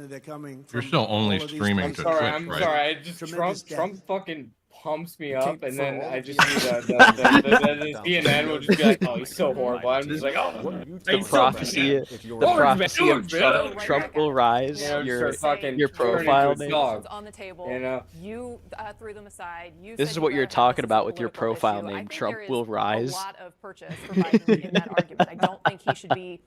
that they're coming. You're still only streaming to Twitch, I'm right? sorry. I just Trump fucking pumps me up, and then I just you. see the CNN will just be like, "Oh, he's so horrible." I'm just like, "Oh, The prophecy, of Trump will rise. You know, your start fucking your turning profile into a name. dog. On the table. You know, You threw them aside. You This said is you what you're gotta have talking this as about a with your political profile issue. I name. think Trump there is will rise. A lot of purchase for Biden in that argument. I don't think he should be.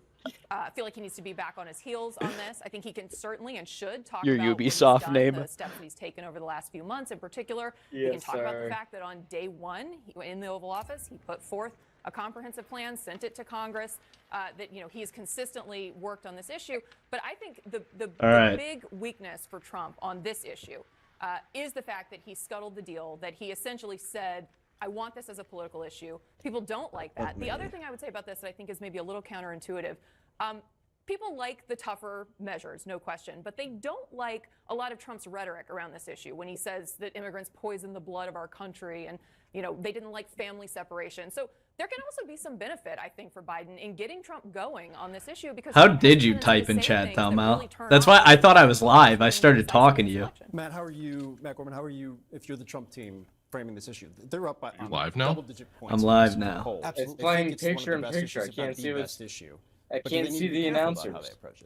Feel like he needs to be back on his heels on this. I think he can certainly and should talk Your about what he's Ubisoft done, name. the steps that he's taken over the last few months in particular. He Yes, can talk about the sir. fact that on day one in the Oval Office, he put forth a comprehensive plan, sent it to Congress, that he's consistently worked on this issue. But I think the big weakness for Trump on this issue is the fact that he scuttled the deal, that he essentially said, I want this as a political issue. People don't like that. The other thing I would say about this that I think is maybe a little counterintuitive, people like the tougher measures, no question, but they don't like a lot of Trump's rhetoric around this issue when he says that immigrants poison the blood of our country and, they didn't like family separation. So there can also be some benefit, I think, for Biden in getting Trump going on this issue. Because how did you type in chat, Thelma? That's why I thought I was live. I started talking to you. Matt, Matt Gorman, how are you, if you're the Trump team, framing this issue? They're up by live now? double-digit points. I'm live now. It's playing picture-in-picture. I can't see what's. I can't see the announcers.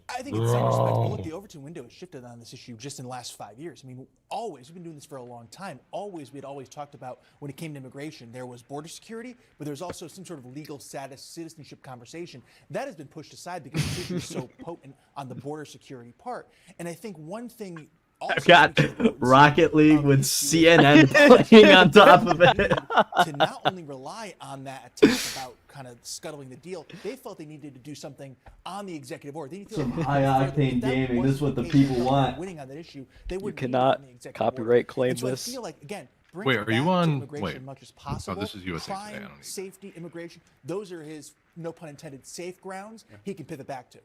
I think in some respects, look, the Overton window has shifted on this issue just in the last 5 years. I mean, we've been doing this for a long time. We had always talked about when it came to immigration, there was border security, but there's also some sort of legal status, citizenship conversation. That has been pushed aside because the issue is so potent on the border security part. And I think one thing I've got Rocket League with CNN playing on top of it. To not only rely on that attack about kind of scuttling the deal, they felt they needed to do something on the executive order. They needed to Some high-octane gaming. This is what the people want. Winning on that issue, they You cannot copyright claim this. I feel like, again, Wait, are you on? Wait. as much as possible. Oh, this is USA Crime, Today. I don't need. safety, immigration. Those are his, no pun intended, safe grounds. He can pivot back to.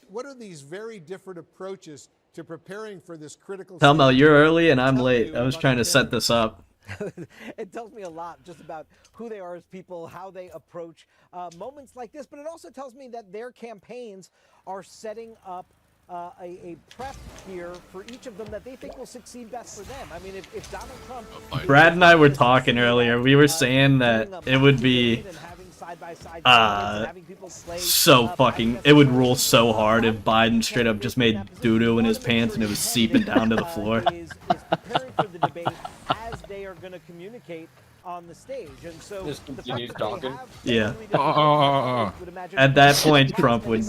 What are these very different approaches to preparing for this critical? Thelma, you're early and I'm late. I was trying to set this up. It tells me a lot just about who they are as people, how they approach moments like this, but it also tells me that their campaigns are setting up a prep here for each of them that they think will succeed best for them. I mean, if Donald Trump... Brad and I were talking earlier. We were saying that it would be so fucking... It would rule so hard if Biden straight up just made doo-doo in his pants and it was seeping down to the floor. is preparing for the debate as they are going to communicate on the stage, and so Just continues talking. Yeah. At that point, Trump would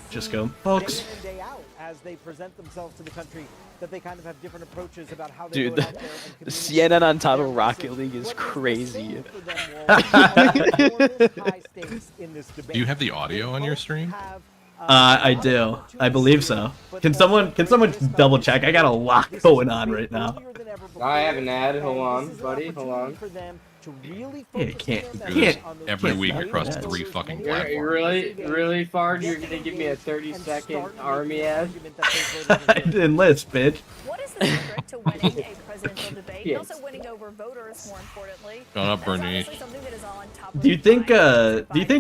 just go, folks. Day in and day out, as they present themselves to the country, that they kind of have different approaches about how they Dude, go out there and the CNN on top of Rocket League is crazy. Do you have the audio on your stream? I do. I believe so. Can someone double check? I got a lot going on right now. I have an ad. Hold on, buddy. Hold on. Yeah, you can't. Do this every week across 3 fucking platforms. Really, Farge? You're gonna give me a 30-second army ad? I enlist, bitch. What is the secret to winning a presidential debate? And also winning over voters, more importantly. Shut up, Bernie. Do you think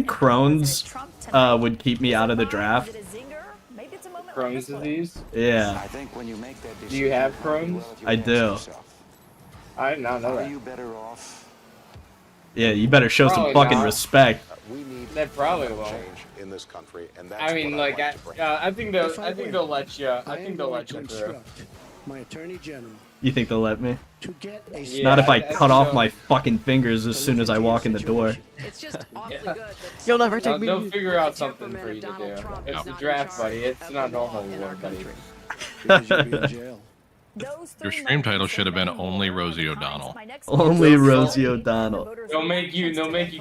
Crohn's would keep me out of the draft? Crohn's disease? Yeah. Do you have Crohn's? I do. I did not know that. Yeah, you better show some Probably fucking not. respect. That probably will. in this country, and that's I mean, like, I think they'll let you. I think they'll let you through. My attorney general You think they'll let me? to get a Yeah, Not if I think cut off so. my fucking fingers as soon as I walk in the door. It's just awfully good that You'll never take me. They'll figure out something for you to do. It's a draft, buddy. It's not normal work, buddy. because you'll be in jail. Your stream title should have been Only Rosie O'Donnell. Only Rosie O'Donnell. They'll make you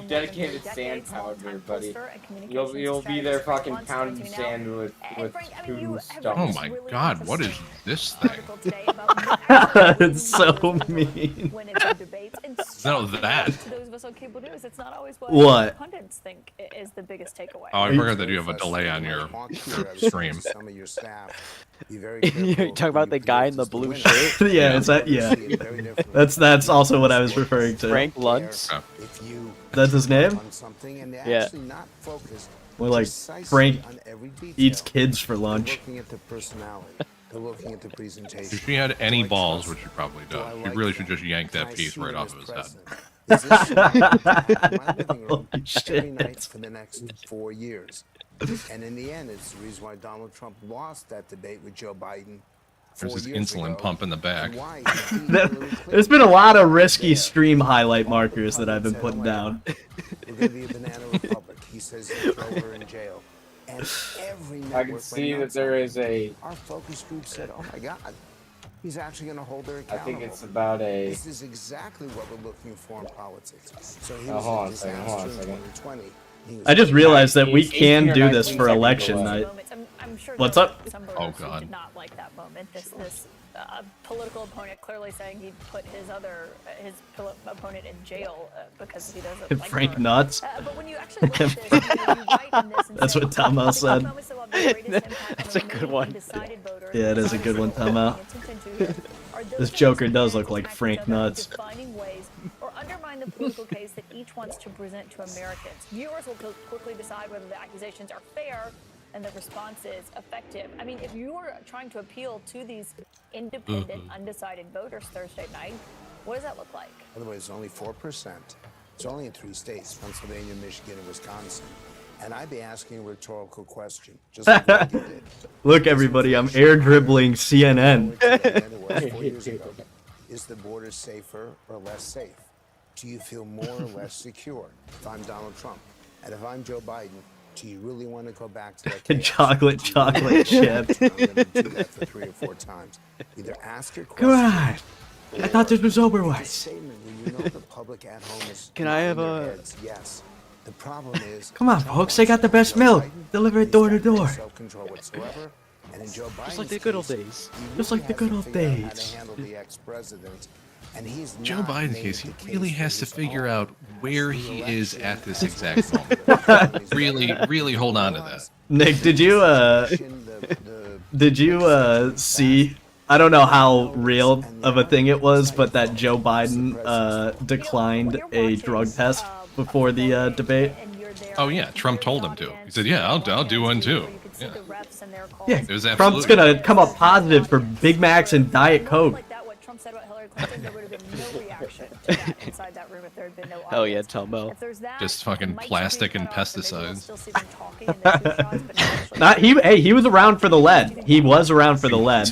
dedicated sand powder, buddy. You'll be there fucking pounding sand with tombstones. Oh my god, what is this thing? It's so mean. No, that. Those of us on cable news, it's not always What? pundits think is the biggest takeaway. Oh, I forgot that you have a delay on your stream. You're talking about the guy in the blue shirt? Yeah, is that? Yeah. That's also what I was referring to. Frank Luntz? Oh. That's his name? Yeah. More like precisely Frank on every detail. eats kids for They're lunch. looking at the personality. They're looking at the presentation. If she had any Do I balls, trust which she probably them? Do does, I she like really should them? just yank Can that I piece see right them off as of his head. president? Is this something that can happen in my living room Holy every night shit. for the next 4 years? And in the end, it's the reason why Donald Trump lost that debate with Joe Biden. There's 4 his years insulin ago, pump in the back. and why he beat Hillary Clinton. There's been a lot of risky There. stream highlight All the markers that I've been pundits putting said, "Oh my down. God, we're going to be a banana republic." He says he'll throw her in jail. And every network I can went see that nuts there on is it. a. Our focus group said, "Oh my God, he's actually going to hold her I accountable." think it's about a. This is exactly what we're looking for in politics. So he Oh, was hold on a a second, hold on a disaster in second. 2020. He was I just realized that we It's 18 can or do this 19 for seconds election away. night. I'm sure What's there up? were some Oh, voters who God. did not like that moment. This political opponent clearly saying he'd put his opponent in jail because he doesn't like Frank her. nuts. But when you actually look at this, you write in this and That's say, what Tomo "I think said. the moments that will have the greatest impact on That's the a good remaining one. undecided voters Yeah, it is a good one, Tomo. This This Joker does look like Frank Nuts. Defining ways or undermine the political case that each wants to present to Americans. Viewers will quickly decide whether the accusations are fair and the response is effective. I mean, if you are trying to appeal to these independent, undecided voters Thursday night, what does that look like? By the way, it's only 4%. It's only in 3 states, Pennsylvania, Michigan, and Wisconsin. And I'd be asking a rhetorical question, just like what you did. Look, everybody, I'm air dribbling CNN. Than it was 4 years ago. Is the border safer or less safe? Do you feel more or less secure? If I'm Donald Trump, and if I'm Joe Biden, do you really want to go back to that chaos? Chocolate Do you chocolate chip. I'm gonna do that for 3 or 4 times. Either ask your Come question. on. I thought this was Make a Overwatch. statement where you know the public at home is Can I have nodding their a- heads yes. The problem is, Come on, folks, they got the best milk. Deliver it door to door. Self-control whatsoever. And in Joe Just like Biden's the good old case, days. he Just really like the has good to old figure out how to days. handle the ex-president. And he's Joe not Biden's made case, he the really case has for to his figure own out where he is election at this as exact well. moment. Really hold on to that. Nick, did you see? I don't know how real of a thing it was, but that Joe Biden declined a drug test before the debate. Oh yeah, Trump told him to. He said, "Yeah, I'll do one too." Yeah. Yeah, It was Trump's absolutely. gonna come up positive for Big Macs and Diet Coke. Like that, what Trump said about Hillary Clinton, there would have been no reaction to that inside that room if there had been no audience. Hell yeah, Tomo. If there's that, Just fucking the mics are plastic being and cut off, and maybe we'll pesticides. still see them talking in the two shots, but not actually Not he. Hey, he was around for the lead. He was around for the lead.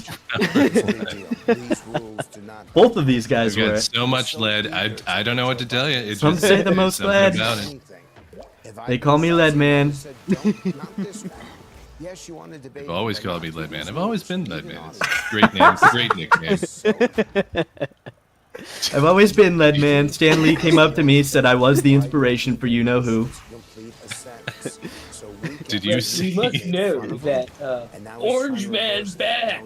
Both of these guys They've were. got so much lead. I don't know what to tell you. It Some just, say the there's most something lead. about it. They call me Lead Man. Yes, you want to debate. They've always but called not me Lead through Man. these I've always rules. been Lead Even Man. on It's it. a great name. It's a great nickname. I've always been Lead Man. Stan Lee came up to me, said I was the inspiration for you know who. Did you see? You must know that Orange Man's back.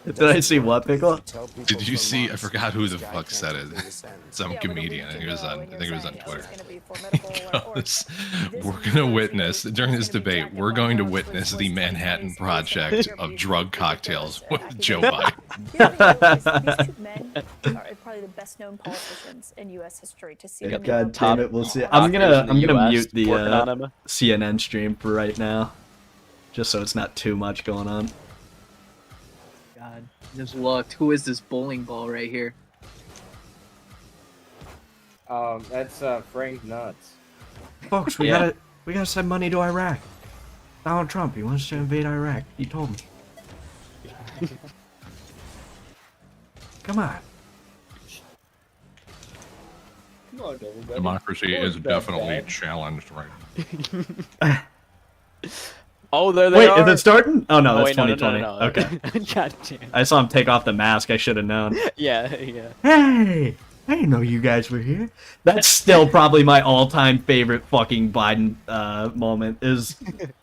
Did I see what, Pickle? Did you see? I forgot who the fuck said it. Some Yeah, but a comedian. week I think it was ago, on. I when you're think it was on saying, Twitter. it's gonna be formidable, or Goes, this we're gonna is witness during this gonna be debate. jacked We're up going to on witness Swiss the Swiss Manhattan Chinese Project and of drug cocktails with accusations. Joe Biden. Here's the deal, these two men are probably the best known politicians in U.S. history. To see them God top damn it, we'll see. doctors I'm in gonna the US mute the working on 'em. CNN stream for right now, just so it's not too much going on. God, just looked. Who is this bowling ball right here? That's Frank Nuts. Folks, we Yeah. gotta send money to Iraq. Donald Trump, he wants to invade Iraq. He told me. Come on. Come on, everybody. Democracy Come on, is bad definitely guy. challenged right Oh, there they Wait, are. is it starting? Oh no, Oh, that's wait, no, 2020. no, no, no. Okay. God damn. I saw him take off the mask. I should have known. Yeah, yeah. Hey, I didn't know you guys were here. That's still probably my all-time favorite fucking Biden moment. Is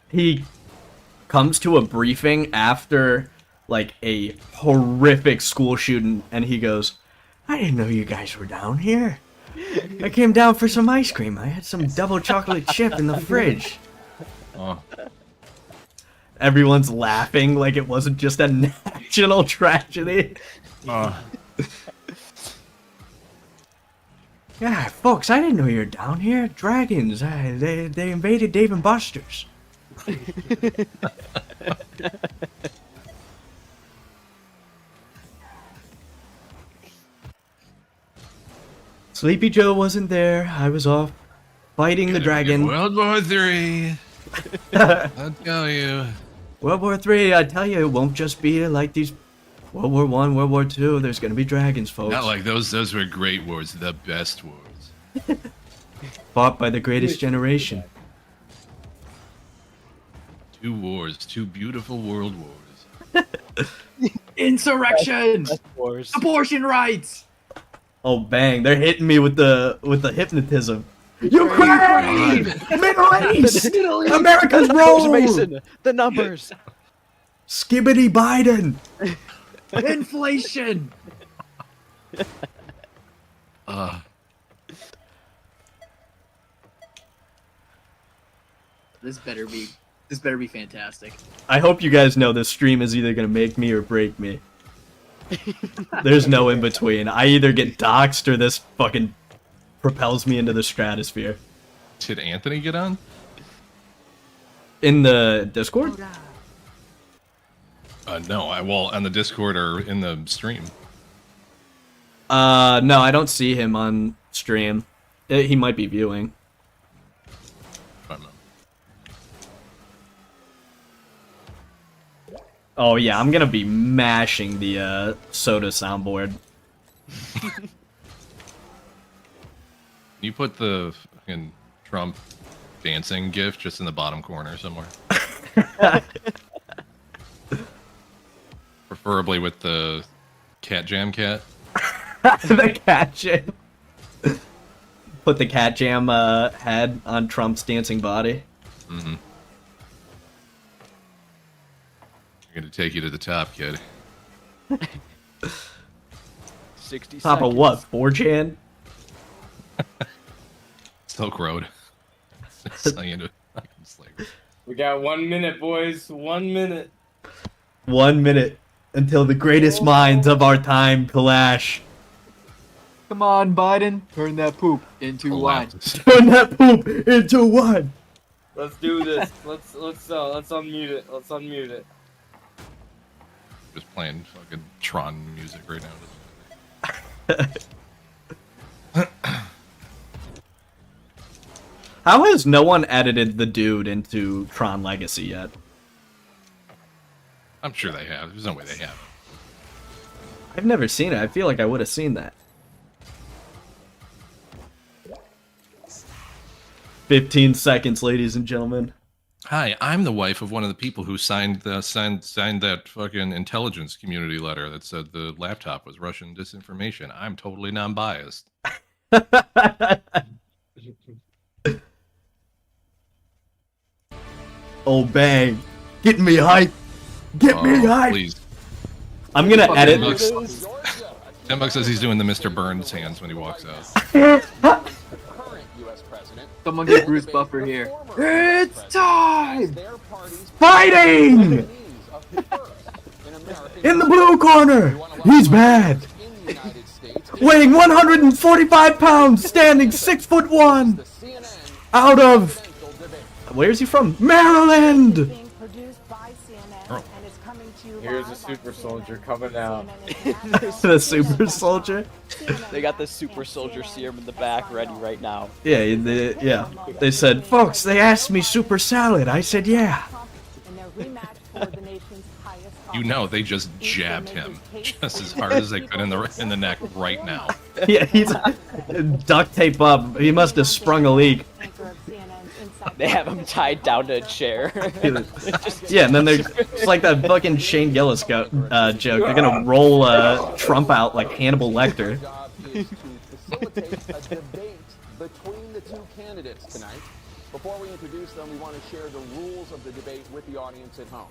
he comes to a briefing after like a horrific school shooting, and he goes, "I didn't know you guys were down here. I came down for some ice cream. I had some double chocolate chip in the fridge." now. Everyone's laughing like it wasn't just a national tragedy. Yeah, folks, I didn't know you were down here. Dragons, they invaded Dave and Buster's. Sleepy Joe wasn't there. I was off fighting the dragon. World War III. I'll tell you. World War III, I tell you, it won't just be like these World War I, World War II. There's gonna be dragons, folks. Not like those were great wars, the best wars. Fought by the greatest generation. 2 wars, 2 beautiful world wars. Insurrection! Wars. Abortion rights! Oh bang, they're hitting me with the hypnotism. Ukraine! Middle East! America's George role! Mason, the numbers. Skibbity Biden! Inflation! This better be fantastic. I hope you guys know this stream is either gonna make me or break me. There's no in between. I either get doxxed or this fucking propels me into the stratosphere. Did Anthony get on? In the Discord? No, well, on the Discord or in the stream. No, I don't see him on stream. He might be viewing. I don't know. Oh yeah, I'm gonna be mashing the soda soundboard. You put the fucking Trump dancing gif just in the bottom corner somewhere. Preferably with the cat jam cat. The cat jam. Put the cat jam head on Trump's dancing body. Mm-hmm. You're gonna take you to the top, kid. 60 Top of seconds. what? 4chan? Silk Road. Sell you into fucking slavery. We got 1 minute, boys. 1 minute. 1 minute until the greatest minds of our time clash. Come on, Biden. Turn that poop into wine. Turn that poop into wine. Let's do this. Let's unmute it. Let's unmute it. Just playing fucking Tron music right now. How has no one edited the dude into Tron Legacy yet? I'm sure they have. There's no way they haven't. I've never seen it. I feel like I would have seen that. 15 seconds, ladies and gentlemen. Hi, I'm the wife of one of the people who signed that fucking intelligence community letter that said the laptop was Russian disinformation. I'm totally non-biased. Oh bang! Get me hype! Get me hype! Please. I'm gonna edit. $10 says he's doing the Mr. Burns hands when he walks out. Someone get Bruce Buffer here. It's time! Fighting! In the blue corner! He's bad! Weighing 145 pounds, standing 6'1". Out of... Where's he from? Maryland! Here's a super soldier coming out. The super soldier? They got the super soldier serum in the back ready right now. Yeah, yeah. They said, folks, they asked me super salad. I said, yeah. You know, they just jabbed him just as hard as they could in the neck right now. Yeah, he's duct tape up. He must have sprung a leak. They have him tied down to a chair. Yeah, and then it's like that fucking Shane Gillis joke. They're gonna roll Trump out like Hannibal Lecter. Between the two candidates tonight. Before we introduce them, we want to share the rules of the debate with the audience at home.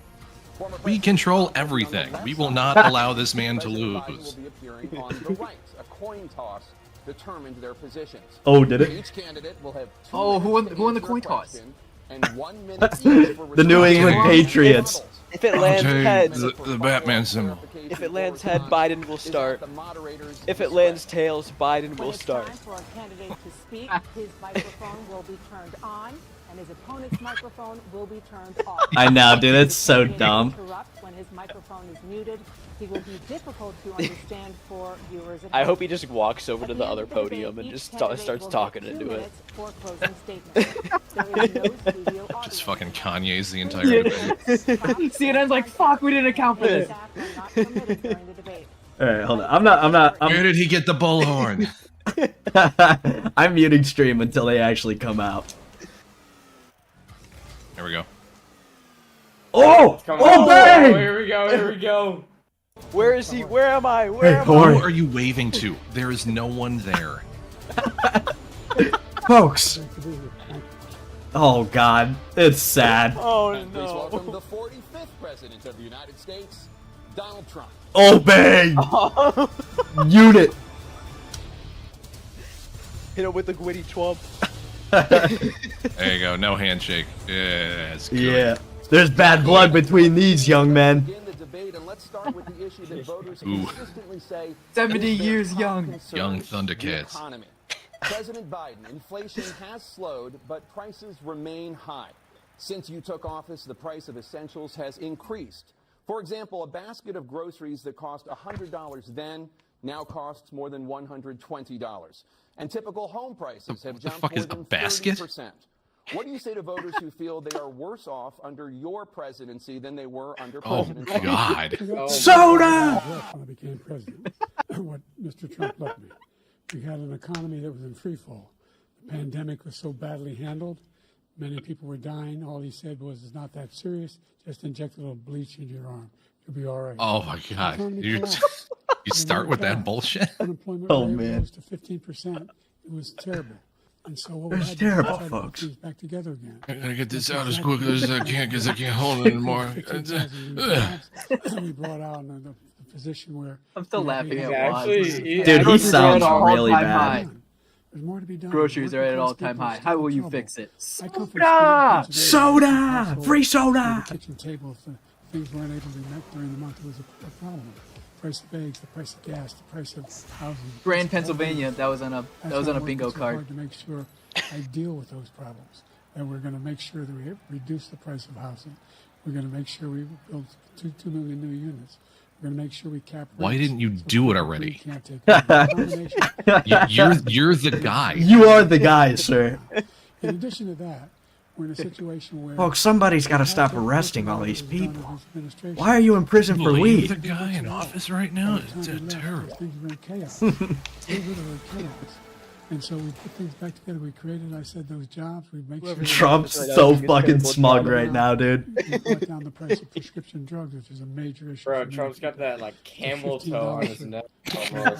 We control everything. We will not allow this man to lose. Will be appearing on the right. A coin toss determined their positions. Oh, did it? Each candidate will have 2 Oh, who won the coin toss? and 1 minute each for The New England response. Patriots. If it lands heads, the Batman symbol. if it lands head, Biden will start. If it lands tails, Biden will start. When it's time for a candidate to speak, his microphone will be turned on, and his opponent's microphone will be turned off. I know, dude. It's so dumb. When his microphone is muted, he will be difficult to understand for viewers at I home. hope he just walks over to the other podium and just starts talking into it. For closing statements. There is no studio audio. Just fucking Kanye's the entire debate. CNN's like, fuck, we didn't account for this. Staff are not permitted during the debate. All right, hold on. Where did he get the bullhorn? I'm muting stream until they actually come out. There we go. Oh! Come Oh, on. bang! Here we go, here we go. Where is he? Where am I? Where am Who Corey. are you waving to? There is no one there. Folks. Oh God, it's sad. Oh And please welcome the 45th president of the United States, Donald Trump. Oh bang! Unit. Hit him with the Gwitty Trump. There you go. No handshake. Yeah, it's good. Yeah. There's bad blood between these young men. Begin the debate, and let's start with the issue that voters Ooh. consistently say 70 is their years top young. concern, Young the Thundercats. economy. President Biden, inflation has slowed, but prices remain high. Since you took office, the price of essentials has increased. For example, a basket of groceries that cost $100 then now costs more than $120. And typical home prices have What the jumped fuck more is a than basket? 30%. What do you say to voters who feel they are worse off under your presidency than they were under Oh President Trump? God. Soda! When I became president, what Mr. Trump left me. We had an economy that was in free fall. The pandemic was so badly handled. Many people were dying. All he said was, it's not that serious. Just inject a little bleach into your arm. You'll be all right. Oh my God. You start with that bullshit? Unemployment Oh, rate man. rose to 15%. It was terrible. And so what we It's had to do terrible, was try to put folks. things back together again. I gotta get this out as quick as I can because I can't hold it anymore. 15,000 new jobs. We brought out the position where I'm still laughing at Actually, Dude, he Groceries are at sounds an really all-time bad. high. there's more to be done. Groceries are at an Working-class all-time people are high. still How in will you trouble. fix it? I come from Soda! Soda! Household Free where soda! the kitchen table, if things weren't able to be met during the month, it was a problem. The price of eggs, the price of gas, the price of housing. Grand Pennsylvania. That was on a bingo card. Hard to make sure I deal with those problems. And we're going to make sure that we reduce the price of housing. We're going to make sure we build 2 million new units. We're going to make sure we cap. Why rates didn't you so do it people already? can't take over. Combination- You're the guy. You are the guy, sir. In addition to that, we're in a situation where Folks, somebody's got to stop arresting all these people. Why are you in prison for Believe the weed? guy in office right now? It's terrible. Things were in chaos. They literally chaos. And so we put things back together. We created, I said, those jobs. We make sure Trump's so fucking smug right now, dude. we brought down the price of prescription drugs, which is a major issue. Bro, for Trump's many got that like camel people. toe on his neck. As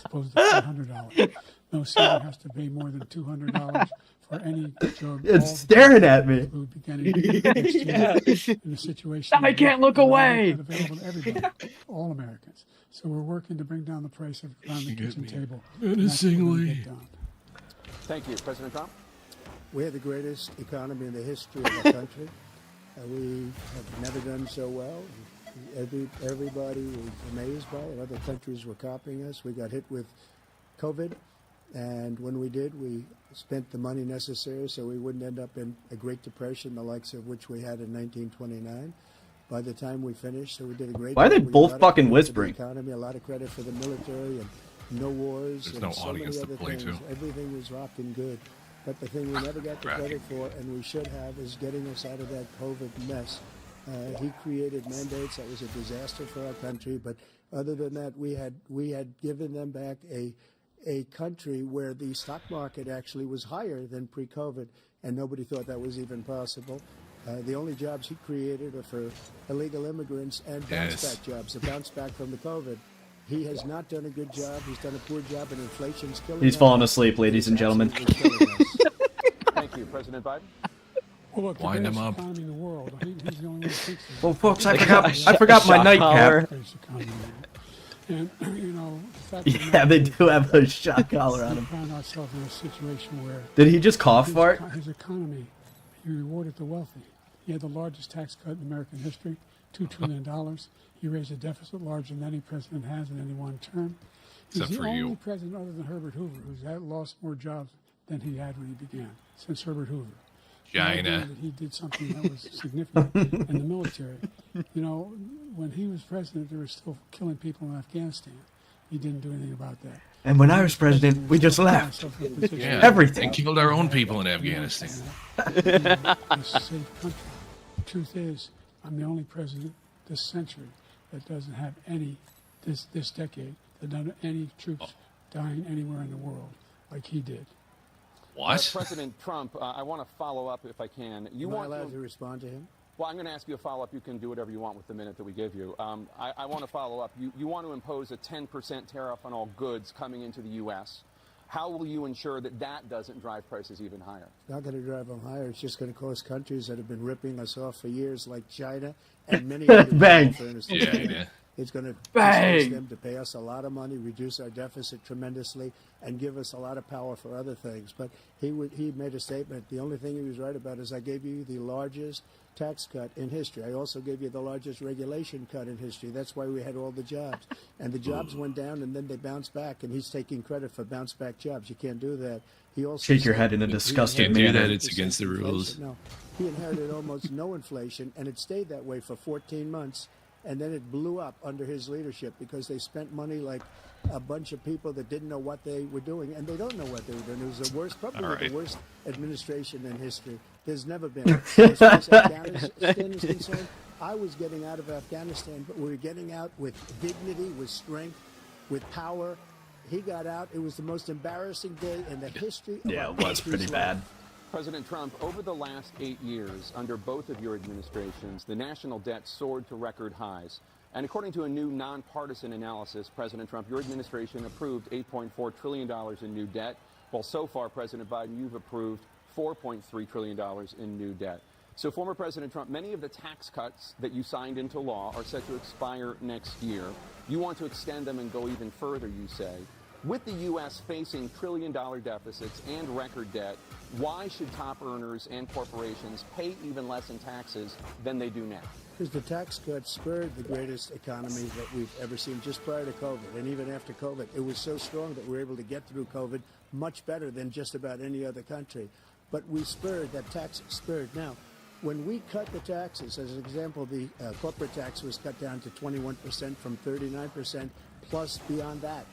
opposed to $200. No senior has to pay more than $200 for any drug. It's all staring at me. beginning next year in a situation I can't look away. available to everybody, all Americans. So we're working to bring down the price of around the kitchen table. And that's what we're gonna get done. Thank you, President Trump. We have the greatest economy in the history of the country. We have never done so well. Everybody was amazed by it. Other countries were copying us. We got hit with COVID, and when we did, we spent the money necessary so we wouldn't end up in a Great Depression, the likes of which we had in 1929. By the time we finished, so we did a great Why are they job. We both got fucking credit for the whispering? Economy, a lot of credit for the military and no wars. There's and no so audience many to other play things. to. Everything was rocking good. But the thing we never got the credit for, and we should have, is getting us out of that COVID mess. He created mandates that was a disaster for our country. But other than that, we had given them back a country where the stock market actually was higher than pre-COVID, and nobody thought that was even possible. The only jobs he created are for illegal immigrants and bounce-back jobs, a bounce back from the COVID. He has not done a good job. He's done a poor job, and inflation's killing He's us. falling asleep, ladies and gentlemen. Thank you, President Biden. Well, look, the Wind him greatest up. economy in the world. He's the only one who thinks it. Well, folks, I forgot my nightcap. Greatest economy in the world. And, you know, the fact of the Yeah, matter they is do have a shot collar on we him. found ourselves in a situation where Did he just cough his, fart? his economy, he rewarded the wealthy. He had the largest tax cut in American history, $2 trillion. He raised a deficit larger than any president has in any one term. He's Except the for only you. president other than Herbert Hoover who's lost more jobs than he had when he began, since Herbert Hoover. China. That he did something that was significant in the military. You know, when he was president, they were still killing people in Afghanistan. He didn't do anything about that. And when I was president, we just left. Yeah, Everything. and killed our own people in Afghanistan. It's a safe country. The truth is, I'm the only president this century that doesn't have any, this decade, that doesn't have any troops dying anywhere in the world like he did. What? President Trump, I want to follow up if I can. Am I allowed to respond to him? Well, I'm going to ask you a follow-up. You can do whatever you want with the minute that we give you. I want to follow up. You want to impose a 10% tariff on all goods coming into the U.S. How will you ensure that that doesn't drive prices even higher? It's not going to drive them higher. It's just going to cost countries that have been ripping us off for years, like China and many other Bang. Yeah. It's going to Bang. force them to pay us a lot of money, reduce our deficit tremendously, and give us a lot of power for other things. But he made a statement. The only thing he was right about is I gave you the largest tax cut in history. I also gave you the largest regulation cut in history. That's why we had all the jobs. And the jobs went down, and then they bounced back, and he's taking credit for bounce back jobs. You can't do that. He also Shake your said head in a he disgusted inherited manner. that. It's against the rules. No, he inherited almost no inflation, and it stayed that way for 14 months. And then it blew up under his leadership because they spent money like a bunch of people that didn't know what they were doing, and they don't know what they were doing. It was the worst, probably the worst administration in history. There's never been. As far as Afghanistan is concerned, I was getting out of Afghanistan, but we were getting out with dignity, with strength, with power. He got out. It was the most embarrassing day in the history of Yeah, our it was country's pretty life. bad. President Trump, over the last 8 years, under both of your administrations, the national debt soared to record highs. And according to a new nonpartisan analysis, President Trump, your administration approved $8.4 trillion in new debt, while so far, President Biden, you've approved $4.3 trillion in new debt. So, former President Trump, many of the tax cuts that you signed into law are set to expire next year. You want to extend them and go even further, you say. With the U.S. facing trillion-dollar deficits and record debt, why should top earners and corporations pay even less in taxes than they do now? Because the tax cuts spurred the greatest economy that we've ever seen just prior to COVID. And even after COVID, it was so strong that we were able to get through COVID much better than just about any other country. But we spurred, that tax spurred. Now, when we cut the taxes, as an example, the corporate tax was cut down to 21% from 39%, plus beyond that.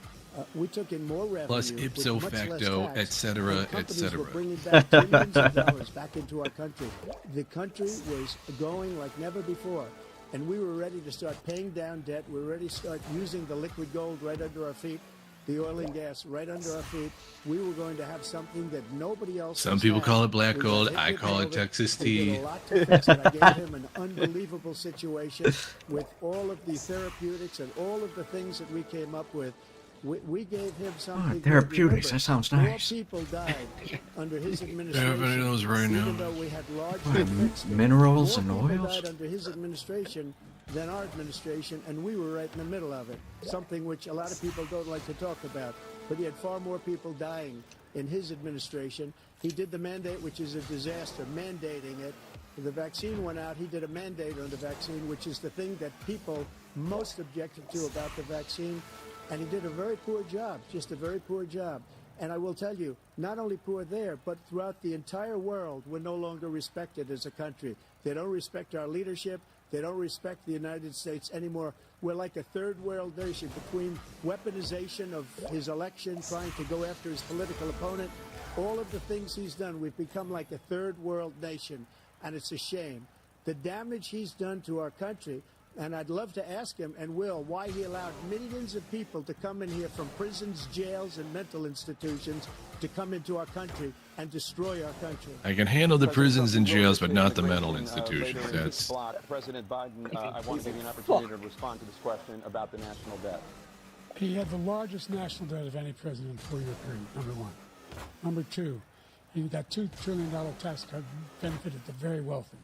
We took in more revenue, Plus with ipso much less facto, tax, et cetera, and et companies cetera. were bringing back billions of dollars back into our country. The country was going like never before, and we were ready to start paying down debt. We were ready to start using the liquid gold right under our feet, the oil and gas right under our feet. We were going to have something that nobody else Some has people had. call it black We gold. got I hit with call it COVID. Texas We did tea. a lot to fix it. I gave him an unbelievable situation with all of the therapeutics and all of the things that we came up with. We gave him something. therapeutics, Remember, that sounds nice. More people died under his administration. Everybody knows right even now. though we had large What, defects, minerals and more people oils? died under his administration than our administration, and we were right in the middle of it. Something which a lot of people don't like to talk about. But he had far more people dying in his administration. He did the mandate, which is a disaster, mandating it. The vaccine went out. He did a mandate on the vaccine, which is the thing that people most objected to about the vaccine. And he did a very poor job, just a very poor job. And I will tell you, not only poor there, but throughout the entire world, we're no longer respected as a country. They don't respect our leadership. They don't respect the United States anymore. We're like a third world nation between weaponization of his election, trying to go after his political opponent, all of the things he's done. We've become like a third world nation, and it's a shame. The damage he's done to our country. And I'd love to ask him, and will, why he allowed millions of people to come in here from prisons, jails, and mental institutions to come into our country and destroy our country. I can handle the prisons and jails, but not the mental institutions. That's President Biden, I want to give you an opportunity to respond to this question about the national debt. He had the largest national debt of any president in a 4-year period, number one. Number two, he got $2 trillion tax cut, benefited the very wealthy.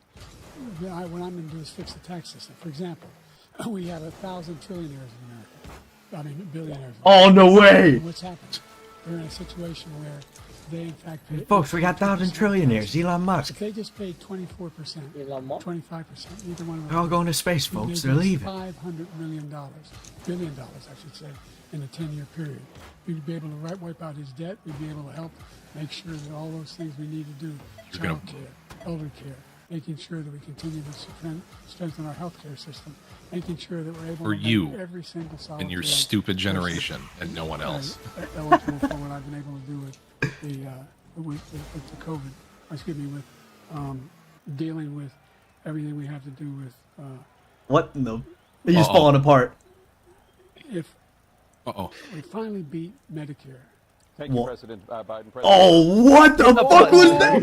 What I'm going to do is fix the tax system. For example, we have 1,000 trillionaires in America. billionaires. Oh, no way! And what's happened? They're in a situation where they, in fact, pay. Folks, we got 1,000 trillionaires. Elon Musk. If they just paid 24%, 25%, either one of They're all going to space, folks. They're leaving. $500 billion, I should say, in a 10-year period. We'd be able to wipe out his debt. We'd be able to help make sure that all those things we need to do, child care, elder care, making sure that we continue to strengthen our healthcare system, making sure that we're able For to you make every single solitary and your stupid generation and no one else. eligible for what I've been able to do with the COVID. Excuse me, with dealing with everything we have to do with. What in the? He's falling apart. If we finally beat Medicare. Thank you, President Biden. Oh, what the fuck was that?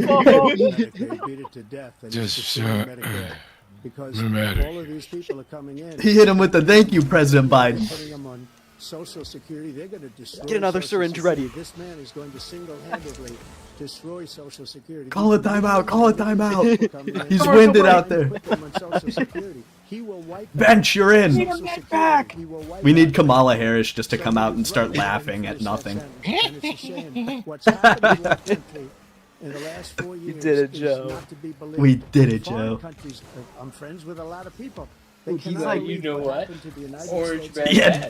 They beat it to death. And Just because all of these people are coming in. He hit him with the thank you, President Biden. Putting them on Social Security, they're going to destroy. Get another Social syringe Security. ready. This man is going to single-handedly destroy Social Security. Call a timeout. Call a timeout. He's winded out there. Bench, you're in. We need Kamala Harris just to come out and start laughing at nothing. What's happened in our country in the last 4 years You did it, is Joe. not to be believed. We did it, Foreign Joe. countries, I'm friends with a lot of people. He's like, you know what? Orange man. Yeah.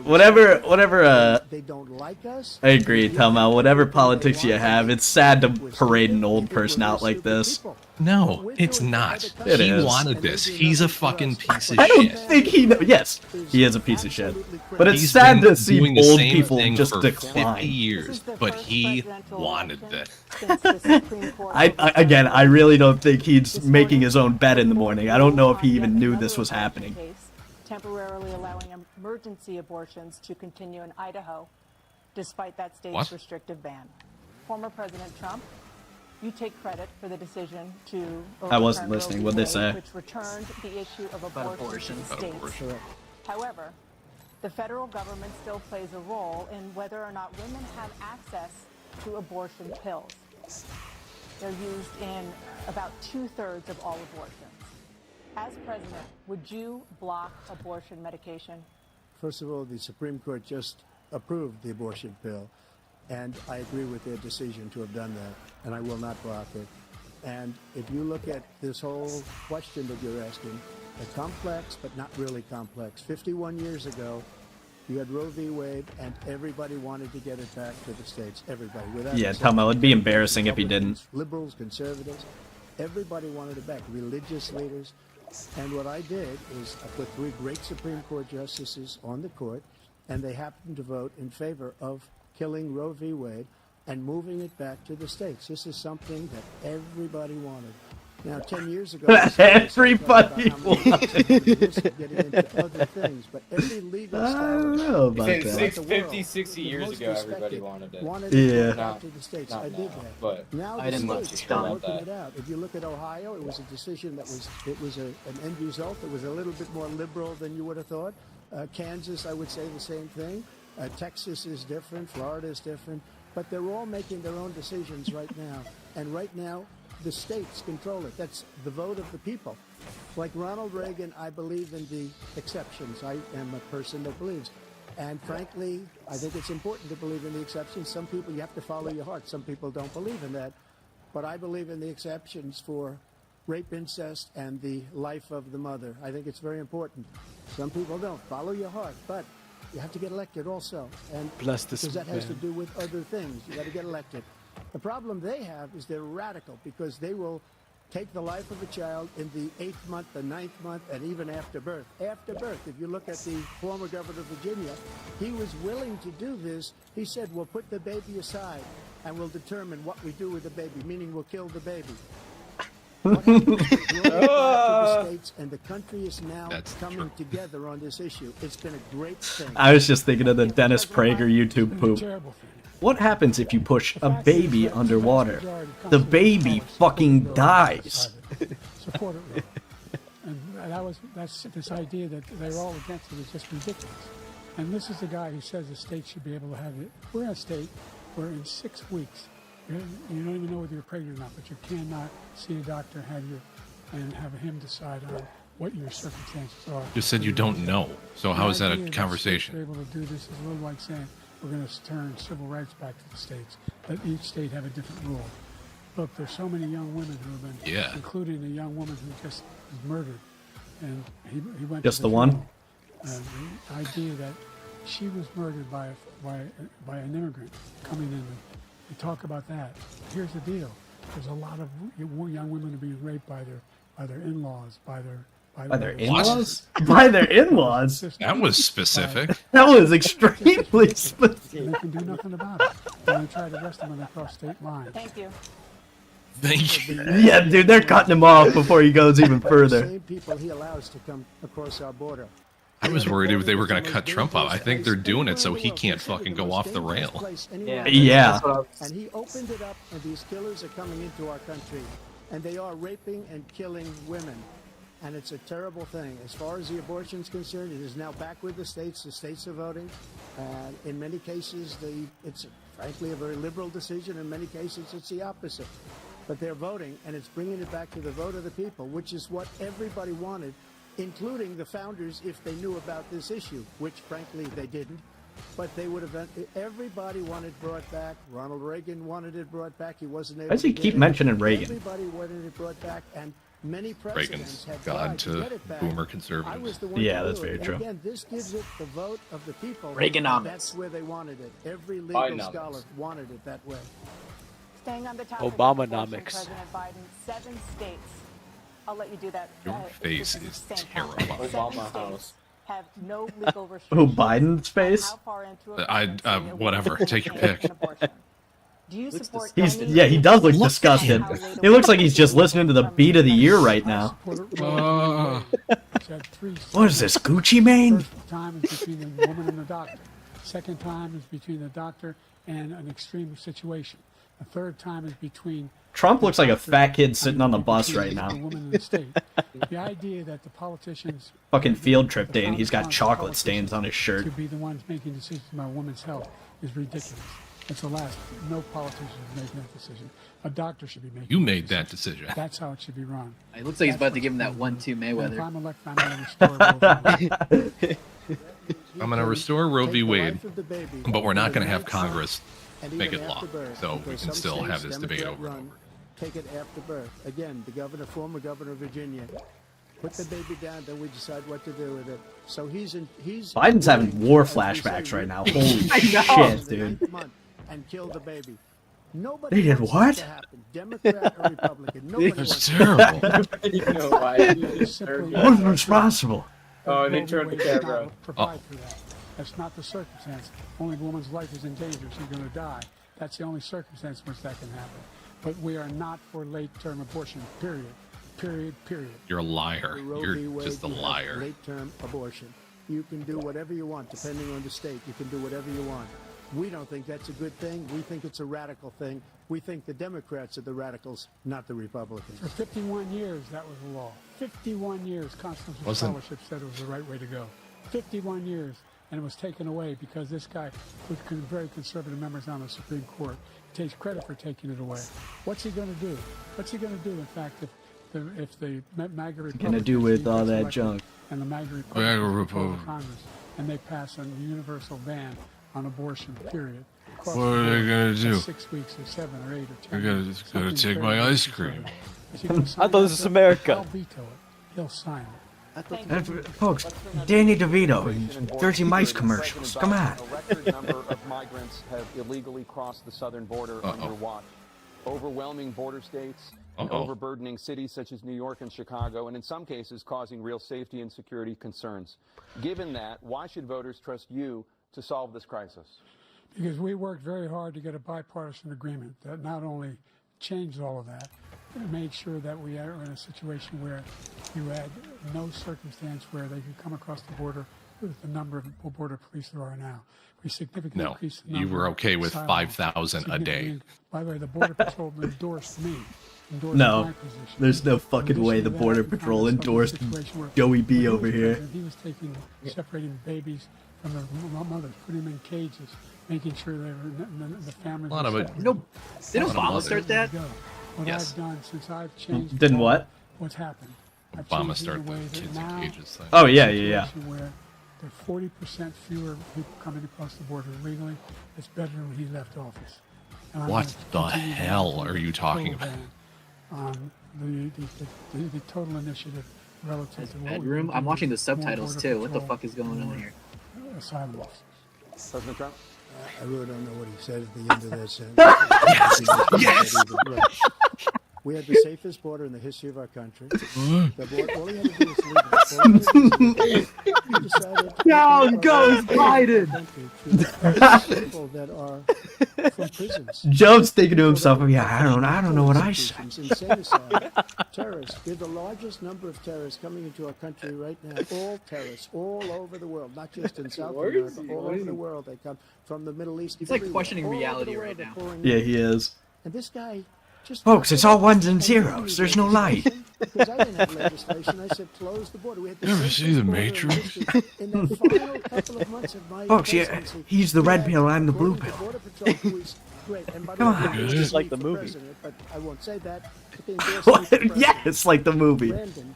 Whatever. They don't like us. I agree, Thelma. Whatever politics you have, it's sad to parade an old person out like this. No, it's not. It He is. wanted this. He's a fucking piece of I don't shit. think he knows. Yes, he is a piece of shit. But it's He's sad been to see doing the old same people thing just for decline. 50 years, but he wanted this. I really don't think he's making his own bed in the morning. I don't know if he even knew this was happening. Temporarily allowing emergency abortions to continue in Idaho, despite that state's What? restrictive ban. Former President Trump, you take credit for the decision to I wasn't overturn Roe listening. v. What'd they Wade, say? which returned the issue of abortion to the states. However, the federal government still plays a role in whether or not women have access to abortion pills. They're used in about 2/3 of all abortions. As president, would you block abortion medication? First of all, the Supreme Court just approved the abortion bill, and I agree with their decision to have done that, and I will not block it. And if you look at this whole question that you're asking, it's complex, but not really complex. 51 years ago, you had Roe v. Wade, and everybody wanted to get it back to the states. Everybody. Without Yeah, exception. Thelma, it'd be embarrassing if he didn't. Liberals, conservatives, everybody wanted it back. Religious leaders. And what I did is I put 3 great Supreme Court justices on the court, and they happened to vote in favor of killing Roe v. Wade and moving it back to the states. This is something that everybody wanted. Now, 10 years ago, Everybody wanted. Getting into other things, but every legal I don't know about He that. said 50, 60 years ago, everybody wanted it. Yeah. Back to the states. I did that. But Now I the didn't states much are about working that. it out. If you look at Ohio, it was a decision that was an end result. It was a little bit more liberal than you would have thought. Kansas, I would say the same thing. Texas is different. Florida is different. But they're all making their own decisions right now. And right now, the states control it. That's the vote of the people. Like Ronald Reagan, I believe in the exceptions. I am a person that believes. And frankly, I think it's important to believe in the exceptions. Some people, you have to follow your heart. Some people don't believe in that. But I believe in the exceptions for rape, incest, and the life of the mother. I think it's very important. Some people don't. Follow your heart. But you have to get elected also. And Bless this because that has to man. do with other things. You got to get elected. The problem they have is they're radical because they will take the life of a child in the 8th month, the 9th month, and even after birth. After birth, if you look at the former governor of Virginia, he was willing to do this. He said, we'll put the baby aside and we'll determine what we do with the baby, meaning we'll kill the baby. What happened is we brought it back to the states, and the country is now coming together on this issue. It's been a great thing. I was just thinking of the Dennis Prager YouTube poop. What happens if you push a baby underwater? The baby fucking dies. Support it. And that's this idea that they're all against it is just ridiculous. And this is the guy who says the state should be able to have it. We're in a state where in 6 weeks, you don't even know whether you're pregnant or not, but you cannot see a doctor and have him decide on what your circumstances are. Just said you don't know. So how is that a conversation? We're able to do this is a little like saying we're going to turn civil rights back to the states. Let each state have a different rule. Look, there's so many young women who have been, including a young woman who just was murdered, and he went. Just to the one. And the idea that she was murdered by an immigrant coming in. We talk about that. Here's the deal. There's a lot of young women who are being raped by their in-laws, by their in-laws? By their in-laws? That was specific. That was extremely specific. And they can do nothing about it. And they try to arrest them when they cross state lines. Thank you. Thank you. Yeah, dude, they're cutting him off before he goes even further. Same people he allows to come across our border. I was worried if they were going to cut Trump out. I think they're doing it so he can't fucking go off the rail. Yeah. And he opened it up, and these killers are coming into our country, and they are raping and killing women. And it's a terrible thing. As far as the abortion is concerned, it is now back with the states. The states are voting. And in many cases, it's frankly a very liberal decision. In many cases, it's the opposite. But they're voting, and it's bringing it back to the vote of the people, which is what everybody wanted, including the founders, if they knew about this issue, which frankly they didn't. But they would have. Everybody wanted brought back. Ronald Reagan wanted it brought back. He wasn't able. Why does he keep mentioning Reagan? Everybody wanted it brought back, and many presidents Reagan's have gone tried to get it back. boomer conservatives. Yeah, that's very And true. again, this gives it the vote of the people. Reaganomics. That's where they wanted it. Every legal scholar wanted it that way. Staying on the topic Obamanomics. President Biden, 7 states. I'll let you do that. Your face is terrifying. Obama House. Have no legal Oh, restrictions. Biden's face? How far into a Whatever. Take your pick. Do you support He does look disgusted. He looks like he's just listening to the beat of the year right now. What is this, Gucci Mane? First time is between the woman and the doctor. Second time is between the doctor and an extreme situation. The third time is between. Trump looks like a fat kid sitting on the bus right now. The woman and the state. The idea that the politicians. Fucking field trip day, and he's got chocolate stains on his shirt. To be the ones making decisions about women's health is ridiculous. It's the last. No politician is making that decision. A doctor should be making. You made that decision. That's how it should be run. It looks like he's about to give him that 1-2 Mayweather. If I'm elected, I'm going to restore I'm going to restore Roe v. Wade, but we're not going to have Congress make it law, so we can still have this debate over and over. Take it after birth. Again, the former governor of Virginia, put the baby down, then we decide what to do with it. So he's Biden's having war flashbacks right now. Holy shit, dude. And kill the baby. They did what? Democrat or Republican. That's terrible. You know why? Who's responsible? Oh, they turned the camera. Provide for that. That's not the circumstance. Only the woman's life is in danger. She's going to die. That's the only circumstance in which that can happen. But we are not for late-term abortion. Period. Period. Period. You're a liar. You're just a liar. Late-term abortion. You can do whatever you want, depending on the state. You can do whatever you want. We don't think that's a good thing. We think it's a radical thing. We think the Democrats are the radicals, not the Republicans. For 51 years, that was the law. 51 years, constitutional scholarship said it was the right way to go. 51 years, and it was taken away because this guy, with very conservative members on the Supreme Court, takes credit for taking it away. What's he going to do? What's he going to do, in fact, if the MAGA Republicans... Going to do with all that junk? And the MAGA Republicans Congress, and they pass a universal ban on abortion, period. What are they going to do? 6 weeks or 7 or 8 or 10. They're going to take my ice cream. I thought this was America. I'll veto it. He'll sign it. Folks, Danny DeVito, Dirty Mice commercials. Come on. A record number of migrants have illegally crossed the southern border on your watch. Overwhelming border states, and overburdening cities such as New York and Chicago, and in some cases causing real safety and security concerns. Given that, why should voters trust you to solve this crisis? Because we worked very hard to get a bipartisan agreement that not only changed all of that, but it made sure that we are in a situation where you had no circumstance where they could come across the border with the number of border police there are now. We significantly increased the number. You were okay with 5,000 a day. By the way, the Border Patrol endorsed me. No, there's no fucking way the Border Patrol endorsed Joey B over here. He was separating babies from their mothers, putting them in cages, making sure they were the families. A lot of it. Didn't Obama start that? What I've done since I've changed. Didn't what? What's happened? Obama start the kids in cages thing. Oh yeah. Where there are 40% fewer people coming across the border legally. It's better than when he left office. What the hell are you talking about? The total initiative relative to bedroom. I'm watching the subtitles too. What the fuck is going on here? Asylum officers. President Trump? I really don't know what he said at the end of that sentence. Yes! We had the safest border in the history of our country. The border, all he had to do was leave it. Down goes Biden! People that are from prisons. Joe's thinking to himself, yeah, I don't know what I said. Insane asylum. Terrorists. We have the largest number of terrorists coming into our country right now. All terrorists, all over the world, not just in South America, all over the world. They come from the Middle East. He's like questioning reality right now. Yeah, he is. And this guy just folks, it's all ones and zeros. There's no light. Because I didn't have legislation, I said close the border. We had Ever see The Matrix? In the final couple of months of my folks, yeah, he's the red pill, I'm the blue pill. Border Patrol, who is great. And by the Come way, on. he It's was like the for movie. president, but I won't say that. But they endorsed me for president. Yeah, it's like the movie. Brandon,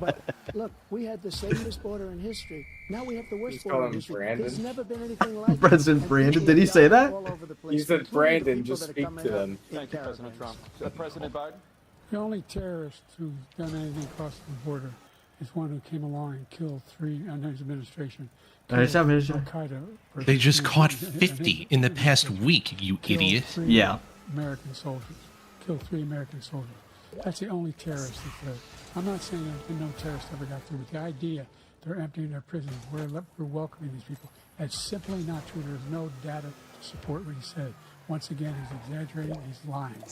but look, we had the safest border in history. Now we have the worst border in history. Brandon. There's never been anything like it. President Brandon, did he say that? All over the place, He said, including the Brandon, people just that are speak coming to up them. in Thank you, President Trump. President Biden? The only terrorist who's done anything across the border is one who came along and killed 3 under his administration. They just caught 50 in the past week, you idiot. Yeah. American soldiers. Killed 3 American soldiers. That's the only terrorist that's there. I'm not saying that no terrorist ever got through, but the idea they're emptying their prisons, we're welcoming these people, that's simply not true. There's no data to support what he said. Once again, he's exaggerating, he's lying.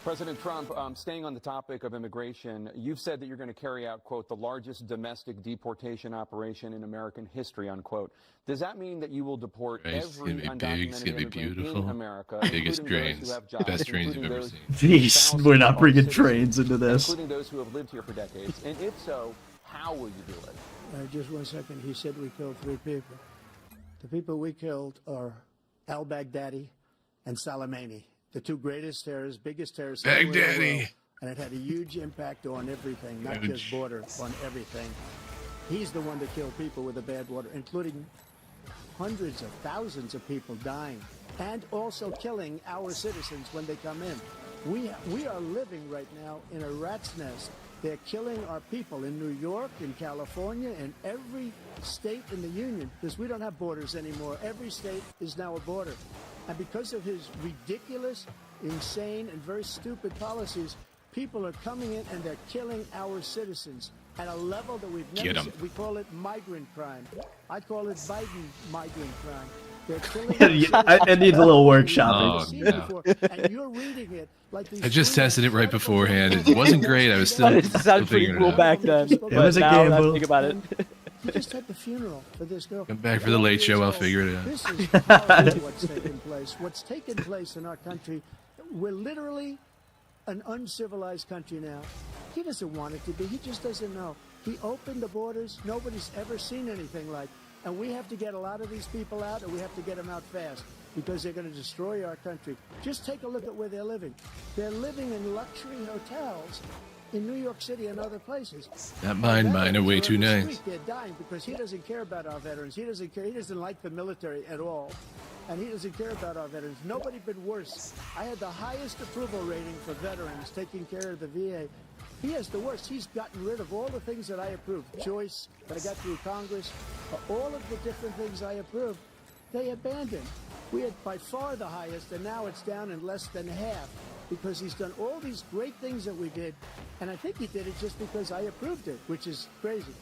President Trump, staying on the topic of immigration, you've said that you're going to carry out, quote, the largest domestic deportation operation in American history, unquote. Does that mean that you will deport every undocumented immigrant in America, biggest trains, best trains you've ever seen. Jeez, we're not bringing trains into this. Including those who have lived here for decades. And if so, how will you do it? Just 1 second. He said we killed 3 people. The people we killed are al-Baghdadi and Soleimani, the 2 greatest terrorists, biggest terrorists. Baghdadi. And it had a huge impact on everything, not just border, on everything. He's the one that killed people with the bad water, including hundreds of thousands of people dying, and also killing our citizens when they come in. We are living right now in a rat's nest. They're killing our people in New York, in California, in every state in the union, because we don't have borders anymore. Every state is now a border. And because of his ridiculous, insane, and very stupid policies, people are coming in and they're killing our citizens at a level that we've never seen. We call it migrant crime. I call it Biden migrant crime. They're killing I need a little workshopping. Oh, no. And you're reading it like these I just tested it right beforehand. It wasn't great. I was still, It sounded pretty figuring cool it out. back then. It was a gamble. Think about it. You just had the funeral for this girl. Come back for the late show. I'll figure it out. This is horrible what's taken place. What's taken place in our country, we're literally an uncivilized country now. He doesn't want it to be. He just doesn't know. He opened the borders. Nobody's ever seen anything like. And we have to get a lot of these people out, and we have to get them out fast, because they're going to destroy our country. Just take a look at where they're living. They're living in luxury hotels in New York City and other places. Not mine. Mine are way too nice. They're dying because he doesn't care about our veterans. He doesn't care. He doesn't like the military at all. And he doesn't care about our veterans. Nobody been worse. I had the highest approval rating for veterans taking care of the VA. He has the worst. He's gotten rid of all the things that I approved. Choice that I got through Congress. All of the different things I approved, they abandoned. We had by far the highest, and now it's down in less than half, because he's done all these great things that we did, and I think he did it just because I approved it, which is crazy.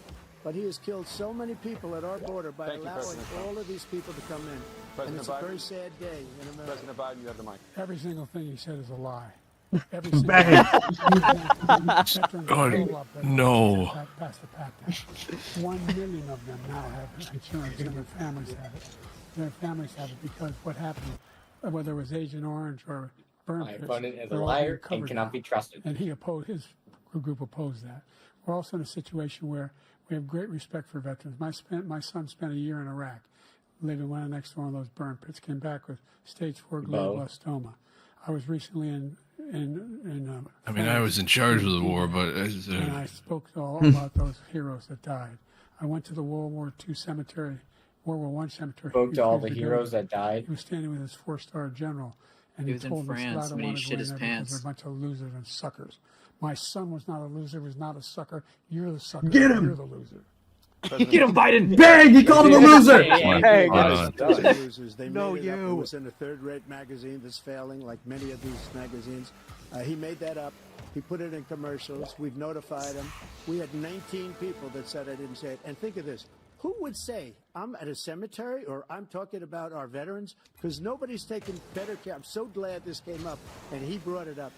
But he has killed so many people at our border by allowing all of these people to come in. And it's a very sad day in America. President Biden, you have the mic. Every single thing he said is a lie. Every Bang. Oh, no. Past the pact. 1 million of them now have insurance, and their families have it. Their families have it because what happened, whether it was Agent Orange or burn pits, opponent is a they're all liar covered and cannot now. be trusted. And he opposed, his group opposed that. We're also in a situation where we have great respect for veterans. My son spent a year in Iraq, living next to one of those burn pits, came back with stage 4 glioblastoma. I was recently in I mean, I was in charge of the war, but and I spoke all about those heroes that died. I went to the World War II cemetery, World War I cemetery. Spoke to all the heroes that died. He was standing with his 4-star general, and He he was in told us, France "I when don't he want to shit go his in there because pants." they're a bunch of losers and suckers." My son was not a loser. Was not a sucker. You're the sucker. Get him! You're the loser. Get him, Biden! Bang! He called him a loser! They No, made it up. you. It was in a third-rate magazine that's failing, like many of these magazines. He made that up. He put it in commercials. We've notified him. We had 19 people that said I didn't say it. And think of this. Who would say I'm at a cemetery or I'm talking about our veterans? Because nobody's taken better care. I'm so glad this came up, and he brought it up.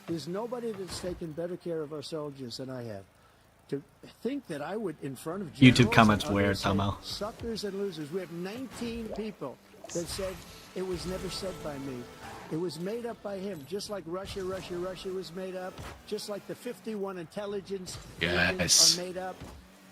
There's nobody that's taken better care of our soldiers than I have. To think that I would, in front of YouTube generals comments and weird, others, say, somehow. suckers and losers. We have 19 people that said it was never said by me. It was made up by him, just like Russia was made up, just like the 51 intelligence agents are made up,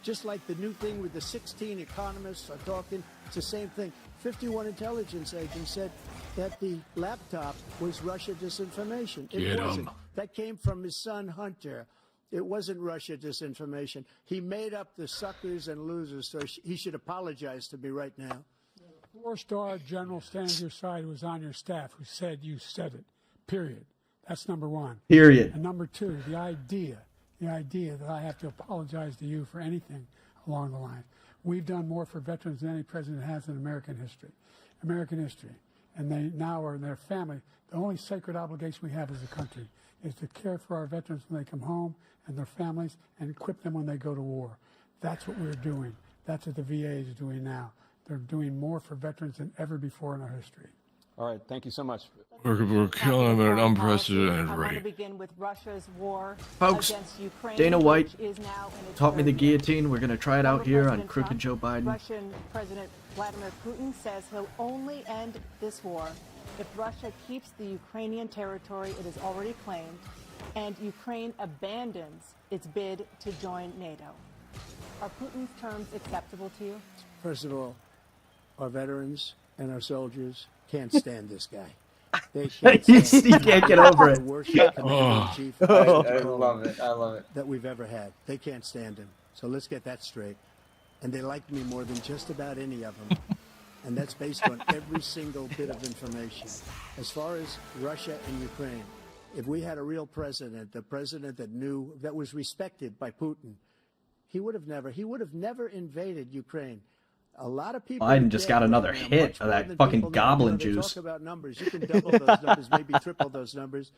just like the new thing with the 16 economists are talking. It's the same thing. 51 intelligence agents said that the laptop was Russia disinformation. It wasn't. That came from his son, Hunter. It wasn't Russia disinformation. He made up the suckers and losers, so he should apologize to me right now. 4-star general standing at your side who was on your staff who said you said it. Period. That's number one. Period. And number two, the idea that I have to apologize to you for anything along the line. We've done more for veterans than any president has in American history. And they now are in their family. The only sacred obligation we have as a country is to care for our veterans when they come home and their families and equip them when they go to war. That's what we're doing. That's what the VA is doing now. They're doing more for veterans than ever before in our history. All right, thank you so much. We're killing them at an unprecedented I want to rate. begin with Russia's war Folks, against Ukraine, Dana White which is now in its taught me the third year. guillotine. We're going to try it out here on Crooked Joe Biden. Russian President Vladimir Putin says he'll only end this war if Russia keeps the Ukrainian territory it has already claimed and Ukraine abandons its bid to join NATO. Are Putin's terms acceptable to you? First of all, our veterans and our soldiers can't stand this guy. They can't stand He can't get over it. The worst commander-in-chief I love it. I love it. that we've ever had. They can't stand him. So let's get that straight. And they like me more than just about any of them. And that's based on every single bit of information. As far as Russia and Ukraine, if we had a real president, the president that knew, that was respected by Putin, he would have never invaded Ukraine. A lot of people. Biden just got another hit of that fucking goblin juice. Talk about numbers. You can double those numbers, maybe triple those numbers.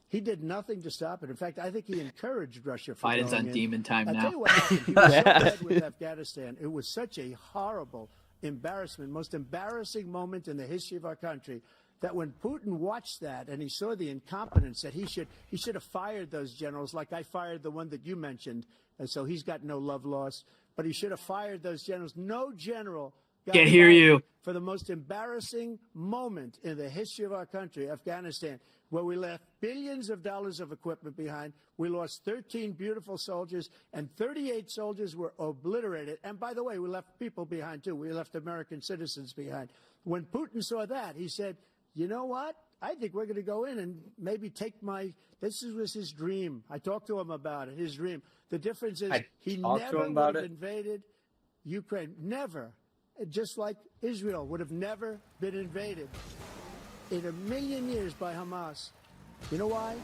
He did nothing to stop it. In fact, I think he encouraged Russia from Biden's going on in. demon time I'll now. tell you what happened. He was so bad with Afghanistan. It was such a horrible embarrassment, most embarrassing moment in the history of our country, that when Putin watched that and he saw the incompetence, that he should have fired those generals, like I fired the one that you mentioned, and so he's got no love lost. But he should have fired those generals. No general got Can't hear fired you. for the most embarrassing moment in the history of our country, Afghanistan, where we left billions of dollars of equipment behind. We lost 13 beautiful soldiers, and 38 soldiers were obliterated. And by the way, we left people behind, too. We left American citizens behind. When Putin saw that, he said, you know what? I think we're going to go in and maybe take this was his dream. I talked to him about it, his dream. The difference is he never would have invaded Ukraine. Never. Just like Israel would have never been invaded in a million years by Hamas. You know why?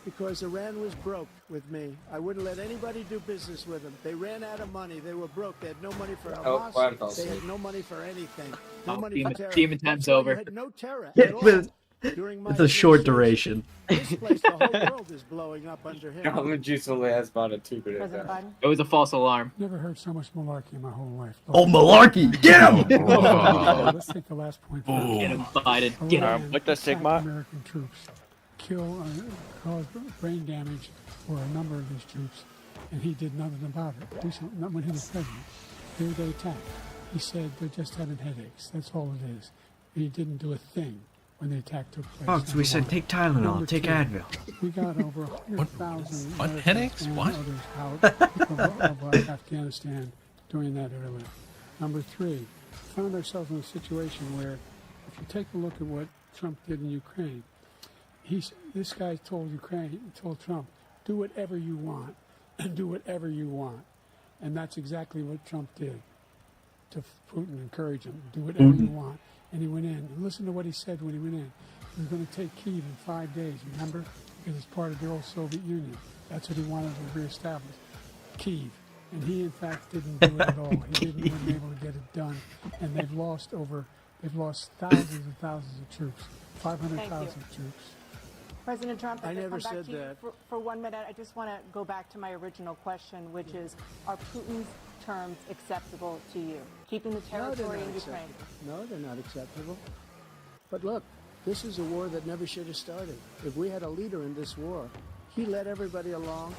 Because Iran was broke with me. I wouldn't let anybody do business with them. They ran out of money. They were broke. They had no money for Hamas. They had no money for anything. No money for terror. Demon time's over. They had no terror Yeah, at all. but During my it's a short duration. This place, the whole world is blowing up under him. Government juice only has about a 2 minute. President Biden? It was a false alarm. Never heard so much malarkey in my whole life. Oh, malarkey! Get him! Let's take the last point. Get him, Biden. Get him. With the Sigma. American troops cause brain damage for a number of these troops, and he did nothing about it. Not when he was president. Here they attacked. He said they're just having headaches. That's all it is. And he didn't do a thing when the attack took place. Folks, we said take Tylenol, take Advil. We got over 100,000 What? Headaches? and What? others out of Afghanistan doing that earlier. Number three, we found ourselves in a situation where, if you take a look at what Trump did in Ukraine, This guy told Trump, do whatever you want, and do whatever you want. And that's exactly what Trump did to Putin, encourage him, do whatever you want. And he went in. And listen to what he said when he went in. He was going to take Kyiv in 5 days, remember? Because it's part of the old Soviet Union. That's what he wanted to reestablish, Kyiv. And he, in fact, didn't do it at all. He wasn't able to get it done. And they've lost thousands and thousands of troops, 500,000 troops. President Trump, I never come back said to you that. For 1 minute, I just want to go back to my original question, which is, are Putin's terms acceptable to you? Keeping the territory in Ukraine. No, they're not acceptable. But look, this is a war that never should have started. If we had a leader in this war, he led everybody along.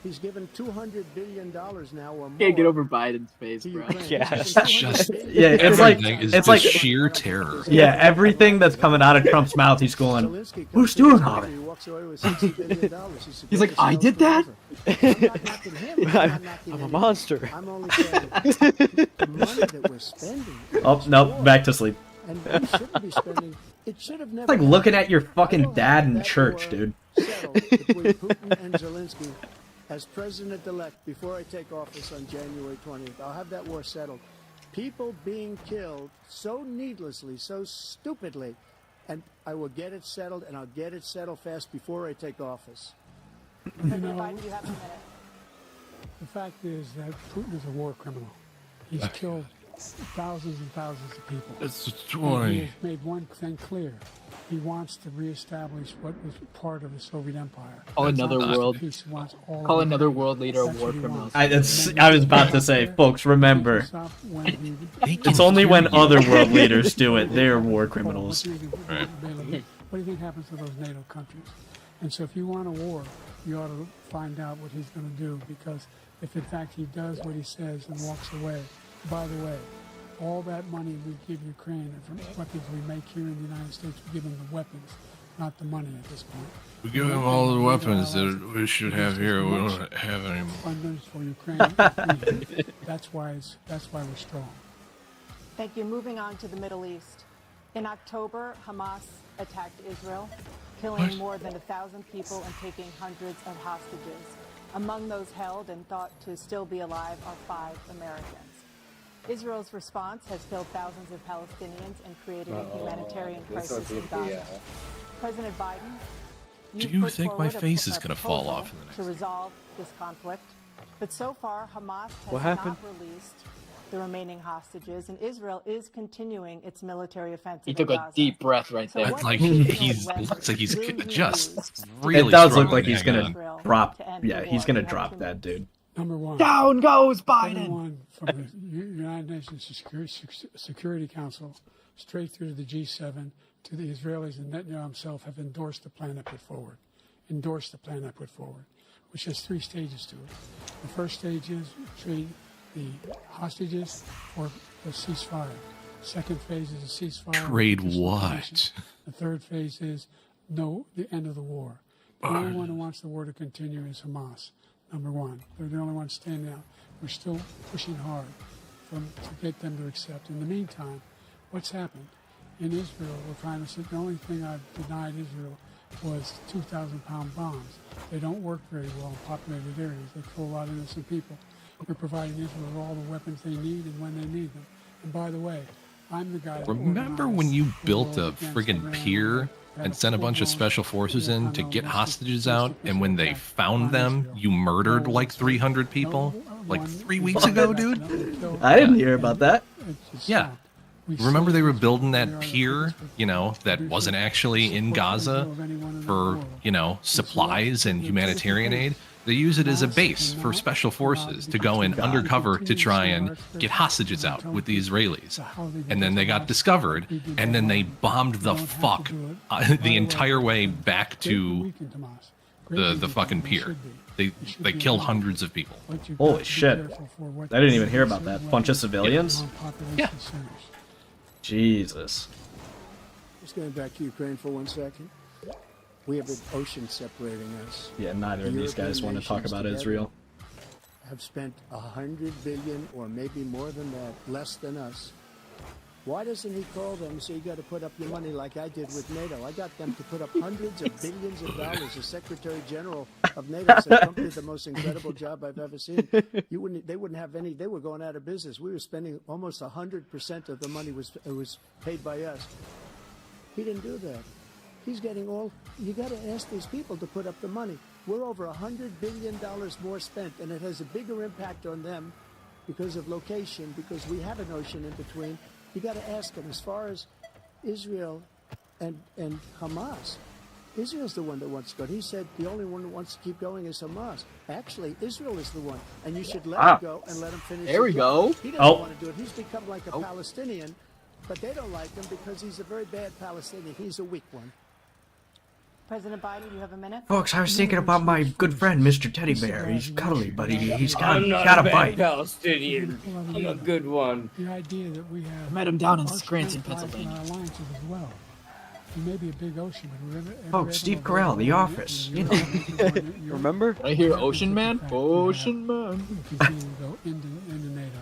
He's given $200 billion now or more. Can't get over Biden's face, bro. Yeah, It's just everything it's like sheer terror. Yeah, everything that's coming out of Trump's mouth, he's going, who's doing all it? He's like, I did that? I'm a monster. I'm only saying the money that we're spending. Oh, nope, back to sleep. And we shouldn't be spending. It should have never. It's like looking at your fucking dad in church, dude. Settled between Putin and Zelensky as president-elect before I take office on January 20th. I'll have that war settled. People being killed so needlessly, so stupidly, and I will get it settled, and I'll get it settled fast before I take office. You know, the fact is that Putin is a war criminal. He's killed thousands and thousands of people. It's And he has made one thing clear. He wants to reestablish what was part of the Soviet Empire. Call another world. Call another world leader a war criminal. I was about to say, folks, remember, it's only when other world leaders do it, they're war criminals. What do you think happens to those NATO countries? And so if you want a war, you ought to find out what he's going to do, because if in fact he does what he says and walks away, by the way, all that money we give Ukraine and from weapons we make here in the United States, we give them the weapons, not the money at this point. We give him all the weapons that we should have here. We don't have anymore. Funders for Ukraine. That's why we're strong. Thank you. Moving on to the Middle East. In October, Hamas attacked Israel, killing more than 1,000 people and taking hundreds of hostages. Among those held and thought to still be alive are 5 Americans. Israel's response has killed thousands of Palestinians and created a humanitarian crisis in Gaza. President Biden, Do you think my face is going to fall off in the next to resolve this conflict, but so far Hamas What has happened? not released the remaining hostages, and Israel is continuing its military offensive. He took in a Gaza. deep breath right there. It's like looks like he's just really. It does look struggling like to he's hang gonna on. drop. Yeah, he's gonna drop that dude. Number one. Down goes Biden. Number one, from the United Nations Security Council straight through to the G7 to the Israelis, and Netanyahu himself have endorsed the plan I put forward. Endorsed the plan I put forward, which has 3 stages to it. The first stage is trade the hostages for the ceasefire. Second phase is a ceasefire. Trade with what? conditions. The third phase is the end of the war. The only one who wants the war to continue is Hamas. Number one. They're the only ones standing out. We're still pushing hard to get them to accept. In the meantime, what's happened? In Israel, we're trying to say the only thing I've denied Israel was 2,000-pound bombs. They don't work very well in populated areas. They kill a lot of innocent people. We're providing Israel with all the weapons they need and when they need them. And by the way, I'm the guy that Remember when you built a friggin' pier and sent a bunch of special forces in to get hostages out, and when they found them, you murdered like 300 people? Like 3 weeks ago, dude? I didn't hear about that. Yeah. Remember they were building that pier, that wasn't actually in Gaza for, supplies and humanitarian aid? They use it as a base for special forces to go in undercover to try and get hostages out with the Israelis. And then they got discovered, and then they bombed the fuck the entire way back to the fucking pier. They killed hundreds of people. Holy shit. I didn't even hear about that. Bunch of civilians? Yeah. Jesus. Just going back to Ukraine for 1 second. We have an ocean separating us. Yeah, neither of these guys want to talk about Israel. Have spent $100 billion, or maybe more than that, less than us, Why doesn't he call them and say, you got to put up your money like I did with NATO? I got them to put up hundreds of billions of dollars. The Secretary General of NATO said Trump did the most incredible job I've ever seen. They wouldn't have any. They were going out of business. We were spending almost 100% of the money was paid by us. He didn't do that. He's getting all. You got to ask these people to put up the money. We're over $100 billion more spent, and it has a bigger impact on them because of location, because we have an ocean in between. You got to ask them. As far as Israel and Hamas, Israel's the one that wants to go. He said the only one that wants to keep going is Hamas. Actually, Israel is the one, and you should let him go and let him finish. There we go. He doesn't want to do it. He's become like a Palestinian, but they don't like him because he's a very bad Palestinian. He's a weak one. President Biden, you have a minute. Folks, I was thinking about my good friend, Mr. Teddy Bear. He's cuddly, but he's got I'm not a a bad bite. Palestinian. I'm a good one. The idea that we have. I met him down in our Scranton, strength lies in Pennsylvania. our alliances as well. There may be a big ocean, but we're Folks, Steve Carell, The Office. You know. Remember? I hear Ocean Man? Ocean Man. Continue to go into NATO.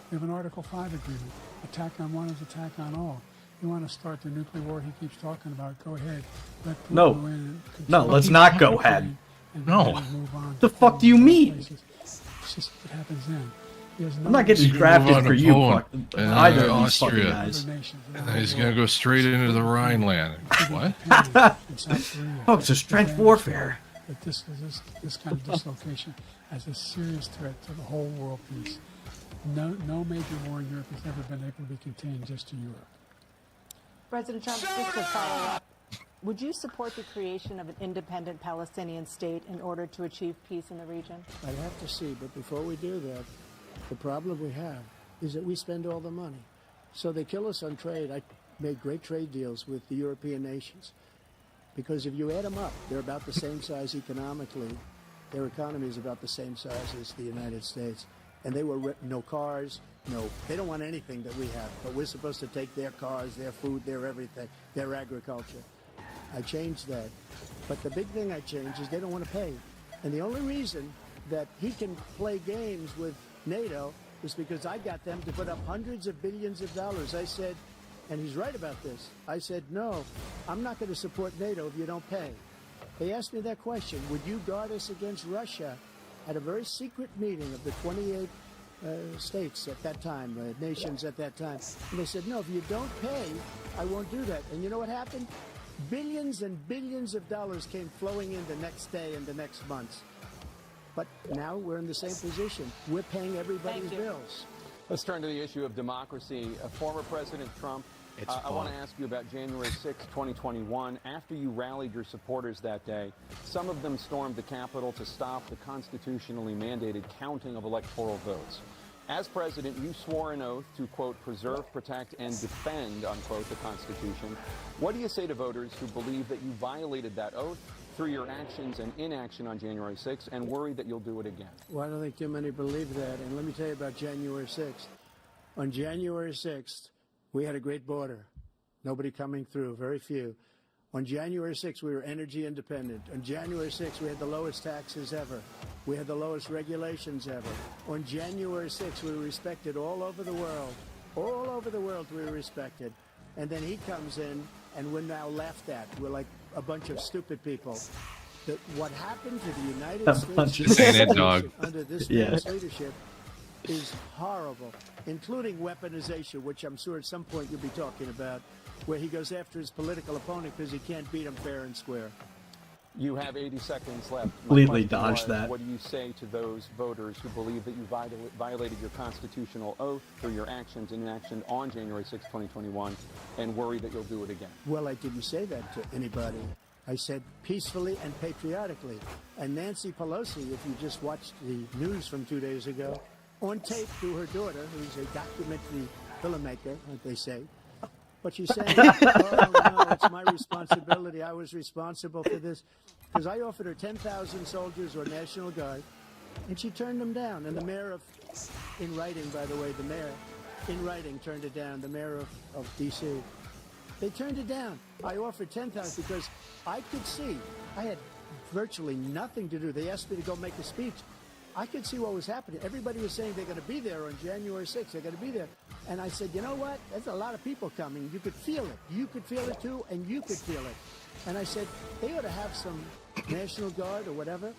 We have an Article 5 agreement. Attack on one is attack on all. You want to start the nuclear war he keeps talking about, go ahead. Let Putin No. go in and No, control let's not go Ukraine ahead. and No. then move on The to fuck do you mean? places. It's just what happens then. He has I'm no not getting reason- drafted for you, Poland, fuck, and either of these fucking Austria. guys. And then he's gonna go straight into the Rhineland. What? in South Korea. Folks, it's strength warfare. That this kind of dislocation as a serious threat to the whole world peace. No major war in Europe has ever been able to be contained just to Europe. President Trump, just to follow up, would you support the creation of an independent Palestinian state in order to achieve peace in the region? I'd have to see, but before we do that, the problem we have is that we spend all the money. So they kill us on trade. I made great trade deals with the European nations because if you add them up, they're about the same size economically. Their economy is about the same size as the United States. And they were no cars, they don't want anything that we have. But we're supposed to take their cars, their food, their everything, their agriculture. I changed that. But the big thing I changed is they don't want to pay. And the only reason that he can play games with NATO is because I got them to put up hundreds of billions of dollars. I said, and he's right about this, I said, no, I'm not going to support NATO if you don't pay. They asked me that question, would you guard us against Russia? At a very secret meeting of the 28 states at that time, nations at that time. And they said, no, if you don't pay, I won't do that. And you know what happened? Billions and billions of dollars came flowing in the next day and the next months. But now we're in the same position. We're paying everybody's bills. Let's turn to the issue of democracy. Former President Trump, I want to ask you about January 6, 2021. After you rallied your supporters that day, some of them stormed the Capitol to stop the constitutionally mandated counting of electoral votes. As president, you swore an oath to, quote, preserve, protect, and defend, unquote, the Constitution. What do you say to voters who believe that you violated that oath through your actions and inaction on January 6th and worry that you'll do it again? Well, I don't think too many believe that. And let me tell you about January 6th. On January 6th, we had a great border. Nobody coming through, very few. On January 6th, we were energy independent. On January 6th, we had the lowest taxes ever. We had the lowest regulations ever. On January 6th, we were respected all over the world. All over the world, we were respected. And then he comes in, and we're now laughed at. We're like a bunch of stupid people. What happened to the United States under this man's leadership is horrible, including weaponization, which I'm sure at some point you'll be talking about, where he goes after his political opponent because he can't beat him fair and square. You have 80 seconds left. Completely dodged that. What do you say to those voters who believe that you violated your constitutional oath through your actions and inaction on January 6, 2021, and worry that you'll do it again? Well, I didn't say that to anybody. I said peacefully and patriotically. And Nancy Pelosi, if you just watched the news from 2 days ago, on tape to her daughter, who's a documentary filmmaker, like they say. But she's saying, oh, no, it's my responsibility. I was responsible for this. Because I offered her 10,000 soldiers or National Guard, and she turned them down. And the mayor of, in writing, by the way, the mayor, in writing, turned it down, the mayor of D.C. They turned it down. I offered 10,000 because I could see I had virtually nothing to do. They asked me to go make a speech. I could see what was happening. Everybody was saying they're going to be there on January 6th. They're going to be there. And I said, you know what? There's a lot of people coming. You could feel it. You could feel it too, and you could feel it. And I said, they ought to have some National Guard or whatever.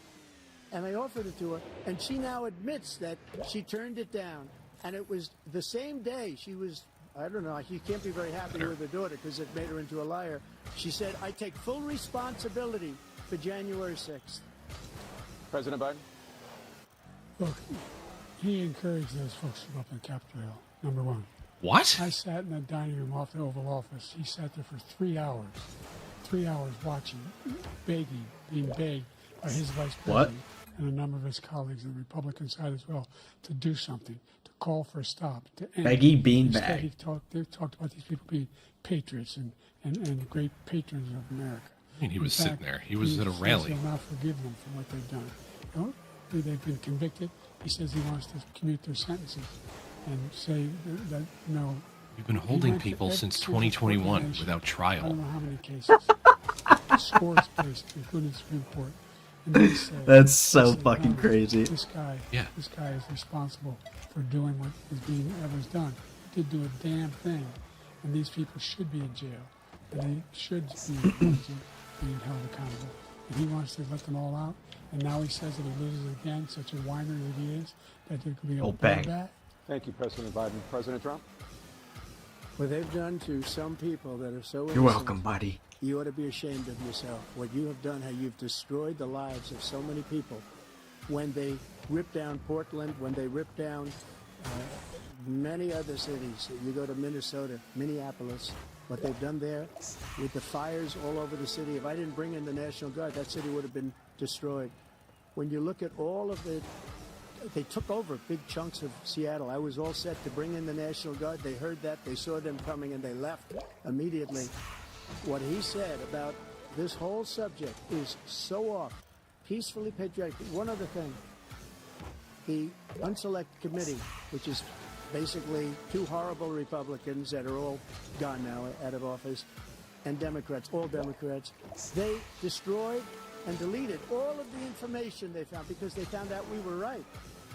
And I offered it to her. And she now admits that she turned it down. And it was the same day she was, I don't know, she can't be very happy with her daughter because it made her into a liar. She said, I take full responsibility for January 6th. President Biden? Look, he encouraged those folks to go up on Capitol Hill, number one. What? I sat in the dining room off the Oval Office. He sat there for 3 hours. 3 hours watching, begging, being begged by his vice president and a number of his colleagues on the Republican side as well to do something, to call for a stop, to end. Beggy beanbag. Instead, they talked about these people being patriots and great patrons of America. I mean, he was In sitting fact, there. He was at a says rally. He'll not forgive them for what they've done. You know, they've been convicted. He says he wants to commute their sentences and say that no. We've been holding people since 2021 without I trial. don't know how many cases. Scores of cases, including the Supreme Court. And they say, That's so they say, fucking crazy. This guy is responsible for doing what is being ever done. He did do a damn thing, and these people should be in jail, and they should be being held accountable. And he wants to let them all out, and now he says that he loses again, such a whiner that he is, that there could be a blowback. Thank you, President Biden. President Trump? What they've done to some people that are so innocent, You're welcome, buddy. You ought to be ashamed of yourself. What you have done, how you've destroyed the lives of so many people. When they ripped down Portland, when they ripped down many other cities. You go to Minnesota, Minneapolis, what they've done there with the fires all over the city. If I didn't bring in the National Guard, that city would have been destroyed. When you look at all of the, they took over big chunks of Seattle. I was all set to bring in the National Guard. They heard that, they saw them coming, and they left immediately. What he said about this whole subject is so off. Peacefully patriotic. One other thing. The Unselect Committee, which is basically two horrible Republicans that are all gone now, out of office, and Democrats, all Democrats, they destroyed and deleted all of the information they found because they found out we were right.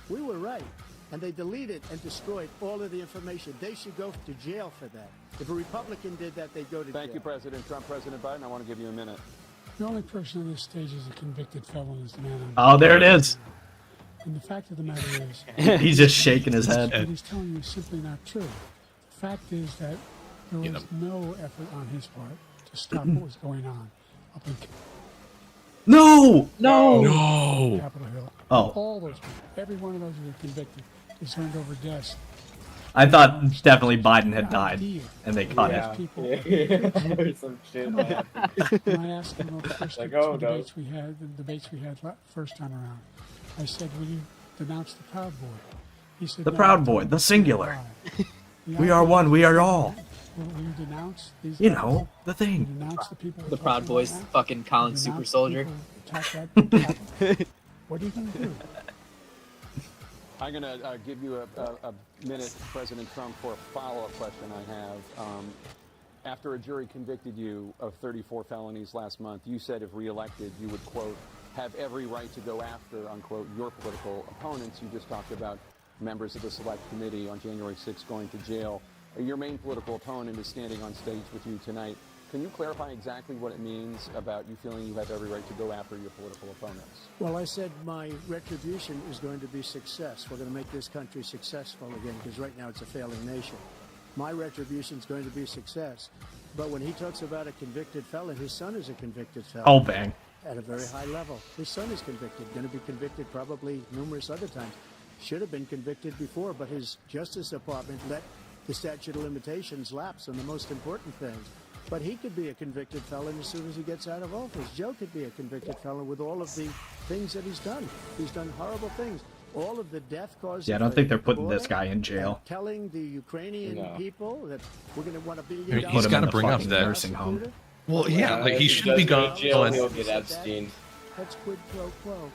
We were right. And they deleted and destroyed all of the information. They should go to jail for that. If a Republican did that, they'd go to jail. Thank you, President Trump. President Biden, I want to give you a minute. The only person on this stage is a convicted felon is the man on Oh, there it is. And the fact of the matter is... He's just shaking his head. What he's telling you is simply not true. The fact is that there was no effort on his part to stop what was going on up in No! Capitol Hill. Oh. All those people, every one of those who were convicted, was turned over deaths. I thought definitely Biden had died, and they caught it. Yeah. Some shit. When I asked him about the first Like, two oh, no. debates we had, first time around, I said, "Will you denounce the Proud Boy?" He said, The "No, Proud I Boy, don't the singular. why." We are one, we are all. Will you denounce these You guys? know, the thing. Will you denounce the people The we're Proud talking Boy's about now? fucking Colin Will you Super denounce Soldier. people who attack that? What are you going to do? I'm going to give you a minute, President Trump, for a follow-up question I have. After a jury convicted you of 34 felonies last month, you said if reelected, you would, quote, have every right to go after, unquote, your political opponents. You just talked about members of the Select Committee on January 6th going to jail. Your main political opponent is standing on stage with you tonight. Can you clarify exactly what it means about you feeling you have every right to go after your political opponents? Well, I said my retribution is going to be success. We're going to make this country successful again, because right now it's a failing nation. My retribution is going to be success. But when he talks about a convicted felon, his son is a convicted felon. Oh, bang. At a very high level. His son is convicted, going to be convicted probably numerous other times. Should have been convicted before, but his Justice Department let the statute of limitations lapse on the most important things. But he could be a convicted felon as soon as he gets out of office. Joe could be a convicted felon with all of the things that he's done. He's done horrible things. All of the death causes. Yeah, I don't think they're putting this guy in jail. Telling the Ukrainian people that we're going to want to be. I mean, he's got to bring up that nursing home. Well, yeah, like he should be going. He'll get Epstein. That's quid pro quo.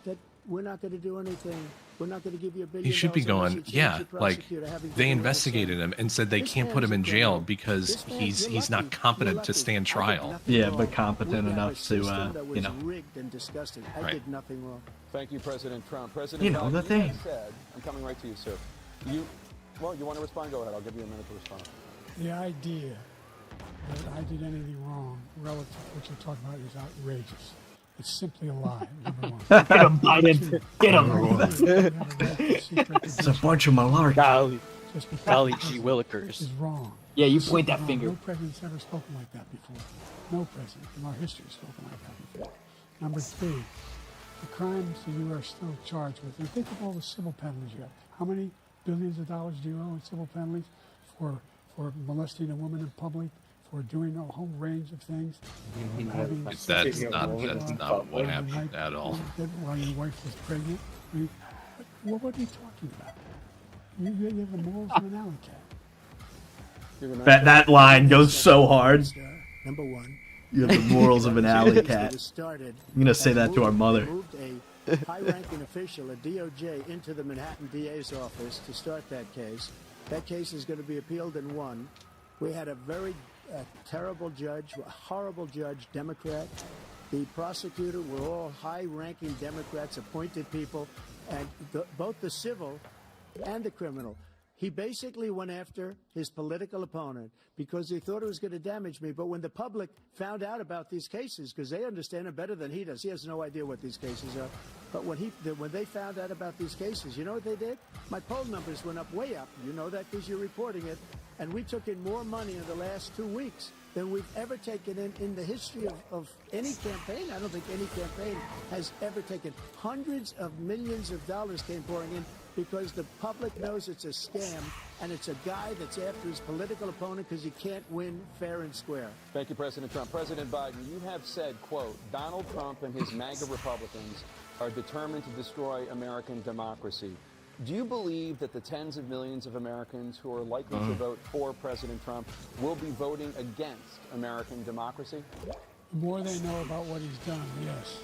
That we're not going to do anything We're not going to give you $1 billion. He should be unless going, you change yeah, your like prosecutor, having to they do all investigated him and said they This can't put man's him a in jail criminal. because This man, he's you're not lucky. competent You're to lucky. stand I did trial. nothing Yeah, wrong. but competent We have enough a to, system that was you know. rigged and disgusting. I Right. did nothing wrong. Thank you, President Trump. President You know Biden, the thing. have said, I'm coming right to you, sir. You want to respond? Go ahead. I'll give you a minute to respond. The idea that I did anything wrong relative to what you're talking about is outrageous. It's simply a lie, number one. Get him, Biden. Get him. It's a bunch of malarkey. Golly. Just because Golly the gee president willikers. is wrong. Yeah, you point that No, finger. No president's ever spoken like that before. No president in our history has spoken like that before. Number three, the crimes that you are still charged with. And think of all the civil penalties you have. How many billions of dollars do you owe in civil penalties for molesting a woman in public, for doing a whole range of things? That's not what happened at all. While your wife was pregnant? I mean, what are you talking about? You have the morals of an alley cat. That line goes so hard. Number one. You have the morals of an alley cat. I'm gonna say that to our mother. Moved a high-ranking official at DOJ into the Manhattan DA's office to start that case. That case is going to be appealed and won. We had a very terrible judge, a horrible judge, Democrat. The prosecutor were all high-ranking Democrats, appointed people, and both the civil and the criminal. He basically went after his political opponent because he thought it was going to damage me. But when the public found out about these cases, because they understand it better than he does, he has no idea what these cases are. But when they found out about these cases, you know what they did? My poll numbers went up, way up. You know that because you're reporting it. And we took in more money in the last 2 weeks than we've ever taken in the history of any campaign. I don't think any campaign has ever taken. Hundreds of millions of dollars came pouring in because the public knows it's a scam, and it's a guy that's after his political opponent because he can't win fair and square. Thank you, President Trump. President Biden, you have said, quote, Donald Trump and his MAGA Republicans are determined to destroy American democracy. Do you believe that the tens of millions of Americans who are likely to vote for President Trump will be voting against American democracy? The more they know about what he's done, yes.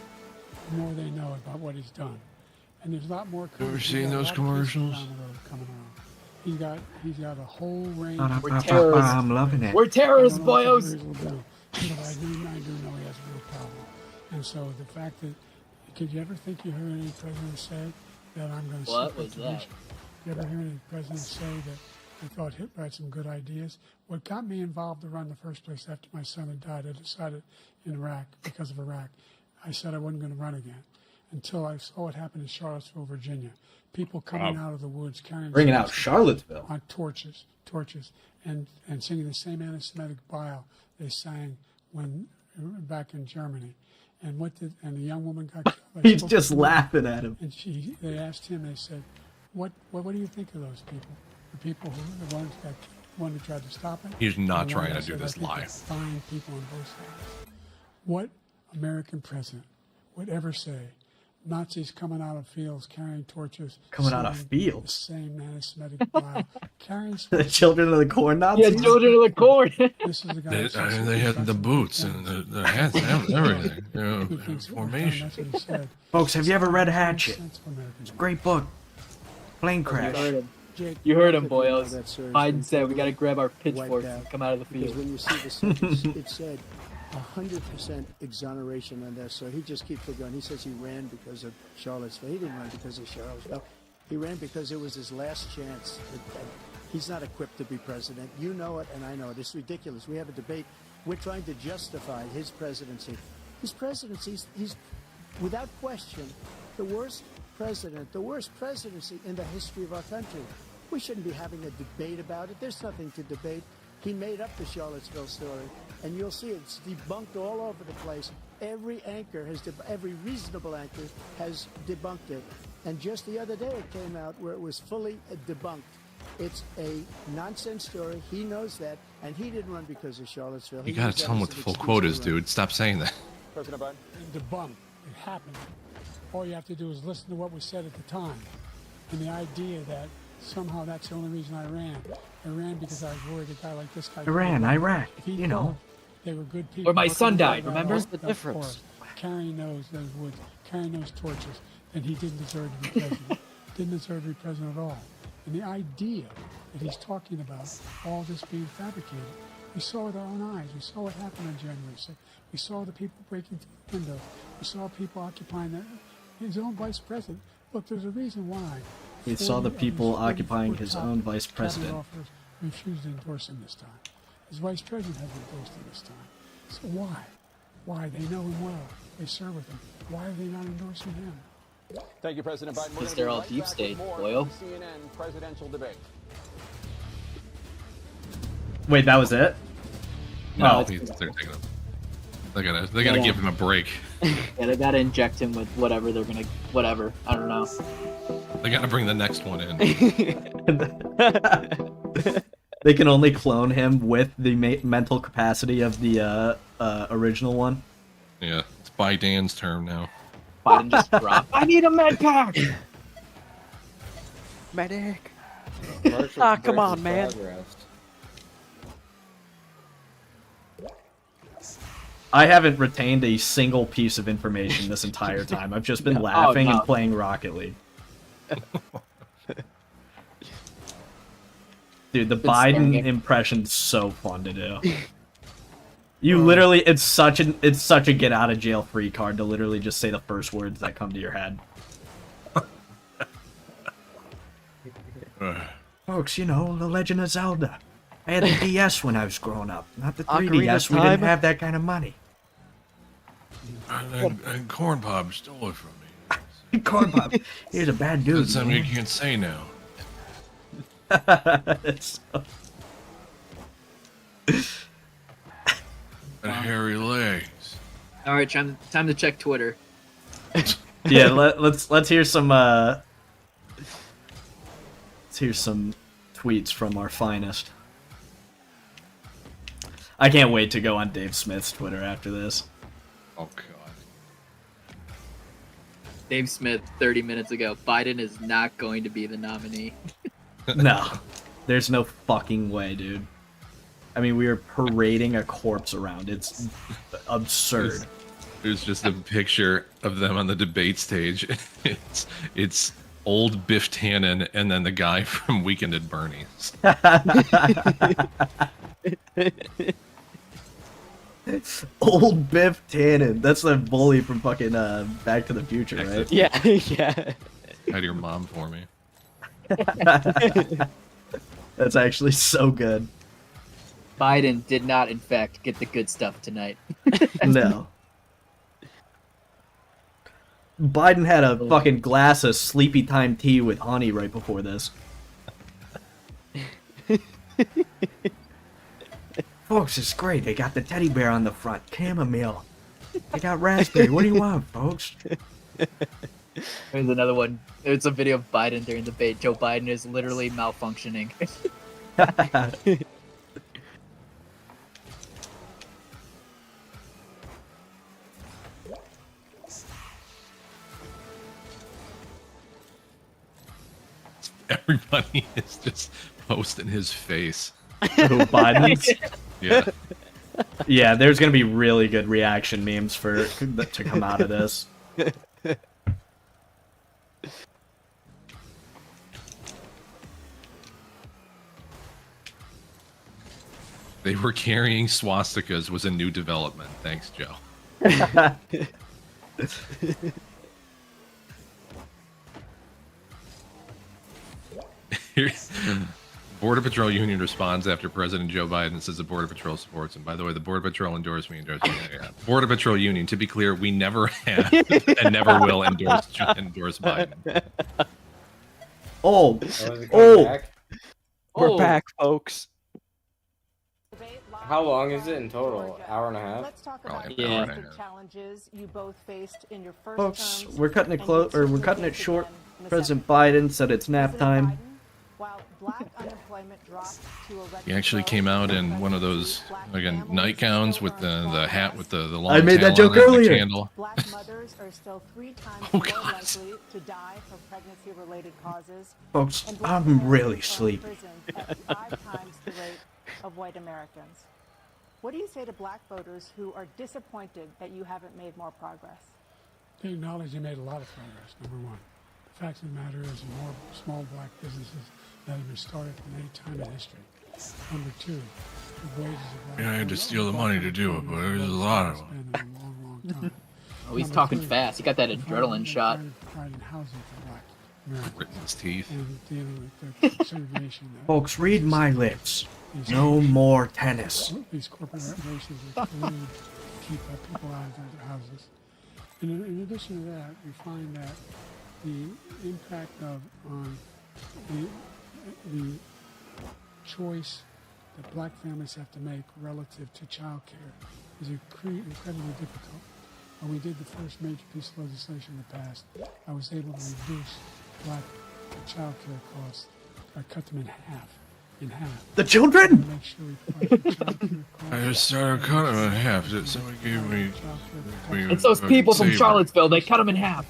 The more they know about what he's done. And there's a lot more. Ever seen those commercials? Coming around. He's got a whole range. We're terrorists. I'm loving it. We're terrorists, boyos. But I do know he has a real problem. And so the fact that, could you ever think you heard any president say that I'm going to What was that? You ever hear any president say that I thought Hitler had some good ideas? What got me involved to run in the first place after my son had died, I decided in Iraq, because of Iraq, I said I wasn't going to run again until I saw what happened in Charlottesville, Virginia. People coming out of the woods carrying Bringing out Charlottesville on torches, and singing the same anti-Semitic bile they sang when back in Germany. And the young woman got killed. He's just laughing at him. And they asked him. They said, "What do you think of those people? The people the ones that one who tried to stop it." He's not and the trying one to that do said, this "I think live. it's fine people on both sides." What American president would ever say? Nazis coming out of fields carrying torches. Coming out of fields? The same anti-Semitic bile. Carrying The children of the corn Nazis? Yeah, children of the corn. This is the guy. They had the boots and the hats and everything. You know, formation. That's what he said. Folks, have you ever read Hatchet? It's a great book. Plane You crash. heard him. Jake, You heard him, think about boyos. that series Biden when said we got to grab our wiped pitchforks out. and come out of the Because field. when you see the sentence, it said 100% exoneration on this. So he just keeps it going. He says he ran because of Charlottesville. He didn't run because of Charlottesville. He ran because it was his last chance. He's not equipped to be president. You know it, and I know it. It's ridiculous. We have a debate. We're trying to justify his presidency. His presidency, he's without question the worst president, the worst presidency in the history of our country. We shouldn't be having a debate about it. There's nothing to debate. He made up the Charlottesville story, and you'll see it's debunked all over the place. Every anchor every reasonable anchor has debunked it. And just the other day it came out where it was fully debunked. It's a nonsense story. He knows that, and he didn't run because of Charlottesville. You gotta tell him what the full quote is, dude. Stop saying that. President Biden? Debunked. It happened. All you have to do is listen to what was said at the time. And the idea that somehow that's the only reason I ran. I ran because I was worried a guy like this guy. Iran, Iraq, you know. They were good people. Or my son died, remember? What's the difference? Carrying those woods, carrying those torches, then he didn't deserve to be president. didn't deserve to be president at all. And the idea that he's talking about all this being fabricated, we saw with our own eyes. We saw what happened on January 6th. We saw the people breaking through the window. We saw people occupying his own vice president. Look, there's a reason why. We saw the 40 of people his occupying 44 his top own vice cabinet president. officers refused to endorse him this time. His vice president hasn't endorsed him this time. So why? Why? They know him well. They serve with him. Why are they not endorsing him? Thank you, President Biden. Because they're all deep state, Boyle. CNN presidential debate. Wait, that was it? No, Oh. they're taking him. They gotta give him a break. Yeah, they gotta inject him with whatever they're gonna, whatever. I don't know. They gotta bring the next one in. They can only clone him with the mental capacity of the original one. Yeah, it's by Dan's term now. Biden just dropped. I need a med pack. Medic. Ah, come on, man. I haven't retained a single piece of information this entire time. I've just been laughing and playing Rocket League. Dude, the Biden impression's so fun to do. You literally, it's such a get out of jail free card to literally just say the first words that come to your head. Folks, you know, The Legend of Zelda. I had the DS when I was growing up, not the 3DS. We didn't have that kind of money. And Corn Pop stole it from me. Corn Pop, he's a bad dude. That's something you can't say now. And hairy legs. All right, time to check Twitter. Yeah, let's hear some tweets from our finest. I can't wait to go on Dave Smith's Twitter after this. Oh god. Dave Smith 30 minutes ago. Biden is not going to be the nominee. No, there's no fucking way, dude. I mean, we are parading a corpse around. It's absurd. There's just a picture of them on the debate stage. It's old Biff Tannen and then the guy from Weekend at Bernie's. Old Biff Tannen. That's the bully from fucking Back to the Future, right? Yeah, yeah. Had your mom for me. That's actually so good. Biden did not, in fact, get the good stuff tonight. No. Biden had a fucking glass of sleepy time tea with honey right before this. Folks, it's great. They got the teddy bear on the front. Chamomile. They got raspberry. What do you want, folks? There's another one. It's a video of Biden during the debate. Joe Biden is literally malfunctioning. Everybody is just posting his face. Who, Biden's? Yeah. Yeah, there's gonna be really good reaction memes to come out of this. They were carrying swastikas was a new development. Thanks, Joe. Border Patrol Union responds after President Joe Biden says the Border Patrol supports him. By the way, the Border Patrol endorsed me. Yeah. Border Patrol Union, to be clear, we never have and never will endorse Biden. Oh, We're back, folks. How long is it in total? Hour and a half? Let's talk about the Yeah. domestic challenges you both faced in your first folks, terms we're cutting it and close, or we're continue cutting to it short. again in the President second. Biden said it's nap President time. Biden, while black unemployment dropped to a record He actually low, came out in one of those again nightgowns with the hat with the long I made tail that joke on it, and the earlier. candle. Black mothers are still 3 times Oh, more God. likely to die from pregnancy-related causes. Folks, and black I'm Americans really are in sleepy. prison at 5 times the rate of white Americans. What do you say to black voters who are disappointed that you haven't made more progress? They acknowledge they made a lot of progress, number one. The fact of the matter is, more small black businesses that have been started than any time in history. Number two, the wages of black I had to steal the money to do it, but there's a lot of them. in a long, long time. Oh, he's talking fast. He got that adrenaline shot. Providing housing for black Americans. Ripping his teeth. And dealing with the segregation that Folks, read my lips. No more tennis. these corporate regulations are created to keep people out of their houses. And in addition to that, we find that the impact on the choice that black families have to make relative to child care is incredibly difficult. When we did the first major piece of legislation in the past, I was able to reduce black child care costs. I cut them in half. The children? Make sure we provide child care costs. I just started cutting them in half. Somebody gave me. It's those people from Charlottesville. They cut them in half.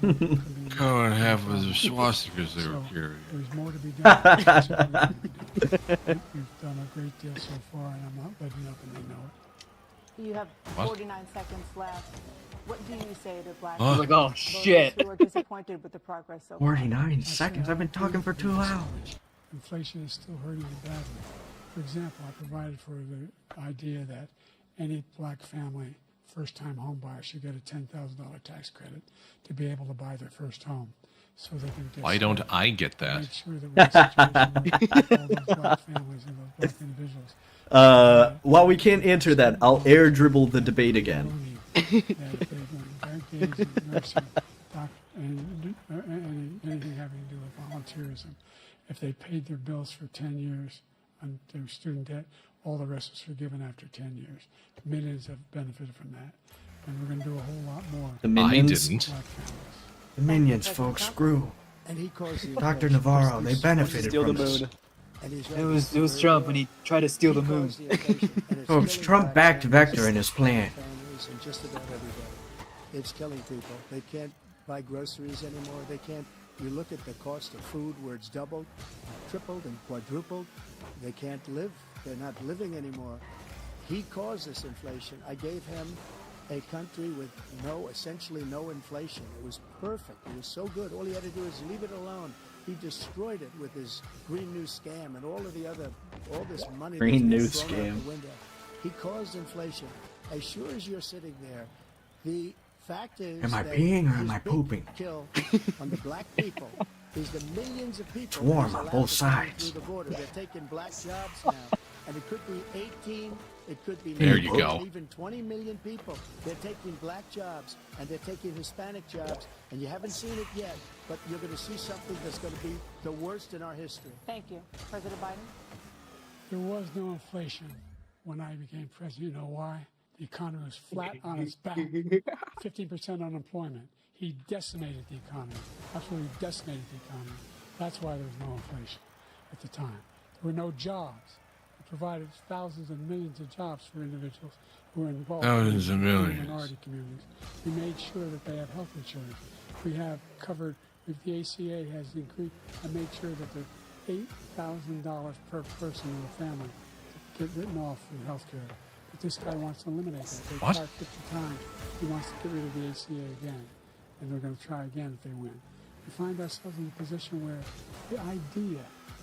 Cut them in half with the swastikas they were carrying. There's more to be done. We've done a great deal so far, and I'm not letting up, and they know it. You have 49 seconds left. What do you say to black Huh? Like, oh, shit. who are disappointed with the progress so far? 49 seconds? I've been talking for 2 hours. Inflation is still hurting you badly. For example, I provided for the idea that any black family, first-time home buyer, should get a $10,000 tax credit to be able to buy their first home. So they can get Why don't I get that? Make sure that we're in a situation where all those black families and those black individuals. While we can't answer that, I'll air dribble the debate again. Anything having to do with volunteerism. If they paid their bills for 10 years on their student debt, all the rest is forgiven after 10 years. Millions have benefited from that. And we're going to do a whole lot more. The minions? I didn't. The minions, folks, screw. Dr. Navarro, they benefited from this. It was Trump when he tried to steal the moon. Folks, Trump backed Vector in his plan. And just about every day. It's killing people. They can't buy groceries anymore. They can't. You look at the cost of food where it's doubled, tripled, and quadrupled. They can't live. They're not living anymore. He caused this inflation. I gave him a country with essentially no inflation. It was perfect. It was so good. All he had to do is leave it alone. He destroyed it with his Green New Scam and all this money. Green New thrown out Scam. the window. He caused inflation. As sure as you're sitting there, the fact is, Am I that peeing or his am I big pooping? Kill on the black people is the millions of people. It's warm that on he's both allowed to come sides. through the border. They're taking black jobs now, and it could be 18. It could be There you go. even 20 million people. They're taking black jobs and they're taking Hispanic jobs, and you haven't seen it yet, but you're going to see something that's going to be the worst in our history. Thank you. President Biden? There was no inflation when I became president. You know why? The economy was flat on its back. 15% unemployment. He decimated the economy. Absolutely decimated the economy. That's why there was no inflation at the time. There were no jobs. We provided thousands and millions of jobs for individuals who were involved Thousands in of millions. minority communities. We made sure that they have health insurance. We have covered, if the ACA has increased, I made sure that the $8,000 per person in the family get written off in health care. But this guy wants to eliminate that. They What? tried 50 times. He wants to get rid of the ACA again. And they're going to try again if they win. We find ourselves in a position where the idea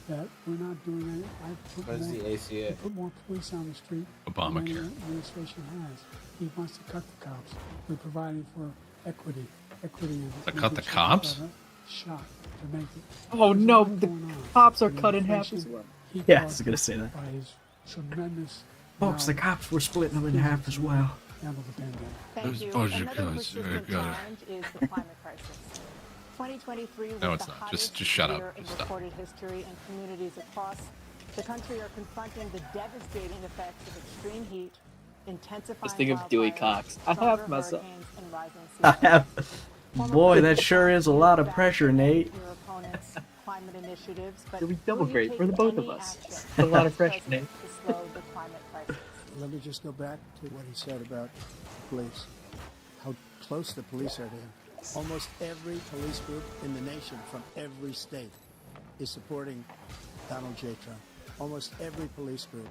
that we're not doing anything. What is the ACA? Put more police on the street. Obamacare. Than the administration has. He wants to cut the cops. We're providing for equity. To cut the cops? Shot to make it. Oh no, the cops are cut in half as well. Yeah, I was gonna say that. By his tremendous Folks, the cops were splitting them in half as well. handle the pandemic. Thank Those you. budget Another cuts, persistent I got it. challenge is the climate crisis. 2023 was No, it's the not. hottest Just shut up. year in Stop. recorded history, and communities across the country are confronting the devastating effects of extreme heat, intensifying Just think of Dewey wildfires, Cox. I stronger have myself. hurricanes, and rising sea I levels. have. Boy, that sure is a lot of pressure, Nate. Your opponent's climate initiatives, but It'll be double will you great take for the both of any us. action It's a lot of pressure, to Nate. slow the climate crisis? Let me just go back to what he said about the police, how close the police are to him. Almost every police group in the nation from every state is supporting Donald J. Trump. almost every police group.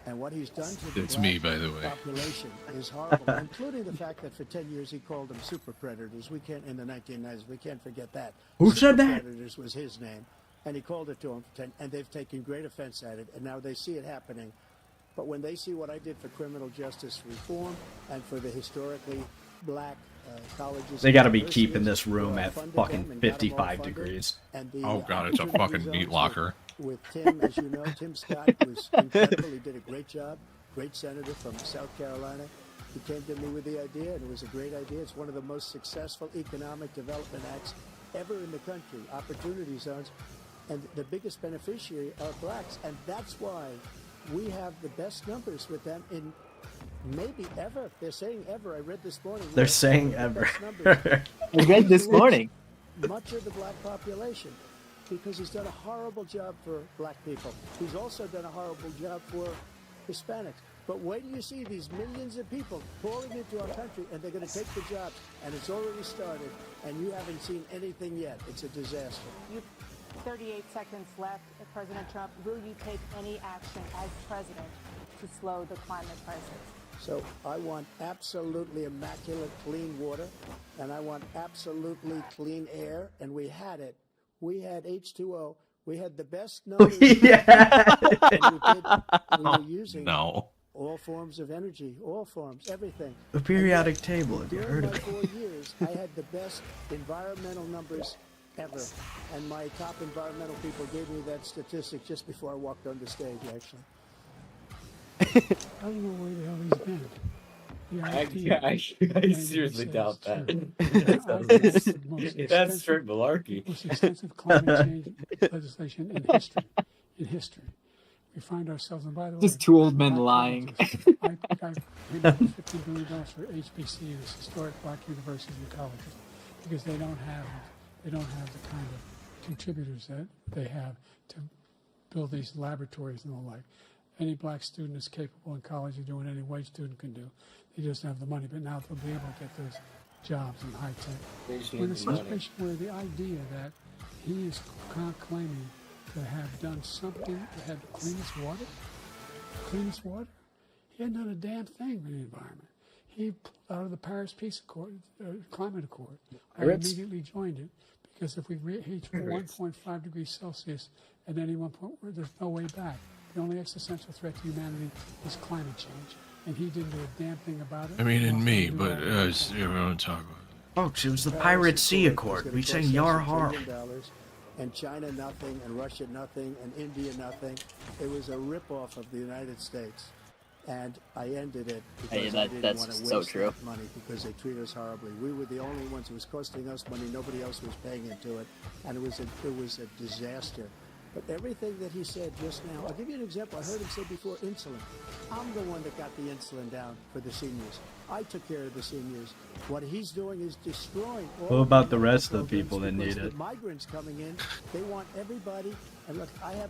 And what he's done to the It's black me, by the way. population is horrible, including the fact that for 10 years he called them super predators. We can't, in the 1990s, we can't forget that. Who Super said that? Predators was his name, and he called it to them for 10, and they've taken great offense at it, and now they see it happening. But when they see what I did for criminal justice reform and for the historically black colleges, They gotta be keeping this room at fucking 55 degrees. Oh god, it's a fucking meat locker. With Tim, as you know, Tim Scott was incredible. He did a great job. Great senator from South Carolina. He came to me with the idea, and it was a great idea. It's one of the most successful economic development acts ever in the country. Opportunity zones, and the biggest beneficiary are blacks, and that's why we have the best numbers with them in maybe ever. They're saying ever. I read this morning. They're saying ever. I read this morning. Much of the black population, because he's done a horrible job for black people. He's also done a horrible job for Hispanics. But wait till you see these millions of people pouring into our country, and they're going to take the jobs, and it's already started, and you haven't seen anything yet. It's a disaster. 38 seconds left. President Trump, will you take any action as president to slow the climate crisis? So I want absolutely immaculate clean water, and I want absolutely clean air, and we had it. We had H2O. We had the best numbers. Yeah. We were using No. all forms of energy, all forms, everything. The periodic table, have you During heard my of it? 4 years, I had the best environmental numbers ever. And my top environmental people gave me that statistic just before I walked on the stage, actually. I don't know where the hell he's been. I seriously doubt that. That's straight malarkey. Most extensive climate change legislation in history. In history. We find ourselves, and by the way, Just two old men lying. I paid $50 billion for HBC, this historic black universities and colleges, because they don't have the kind of contributors that they have to build these laboratories and the like. Any black student is capable in college of doing any white student can do. They just have the money, but now they'll be able to get those jobs in high tech. We're in a situation where the idea that he is claiming to have done something that had the cleanest water, he hadn't done a damn thing for the environment. He pulled out of the Paris Peace Accord, Climate Accord. I immediately joined it because if we reach 1.5 degrees Celsius at any one point, there's no way back. The only existential threat to humanity is climate change, and he didn't do a damn thing about it. I mean, in me, but everyone talk about it. Folks, it was the Pirate Sea Accord. We sang Yar Har. And China nothing, and Russia nothing, and India nothing. It was a ripoff of the United States. And I ended it because I didn't want to waste that money because they treat us horribly. We were the only ones. It was costing us money. Nobody else was paying into it. And it was a disaster. But everything that he said just now, I'll give you an example. I heard him say before insulin. I'm the one that got the insulin down for the seniors. I took care of the seniors. What he's doing is destroying all What about the rest of the people that need the it? migrants coming in, they want everybody. And look, I have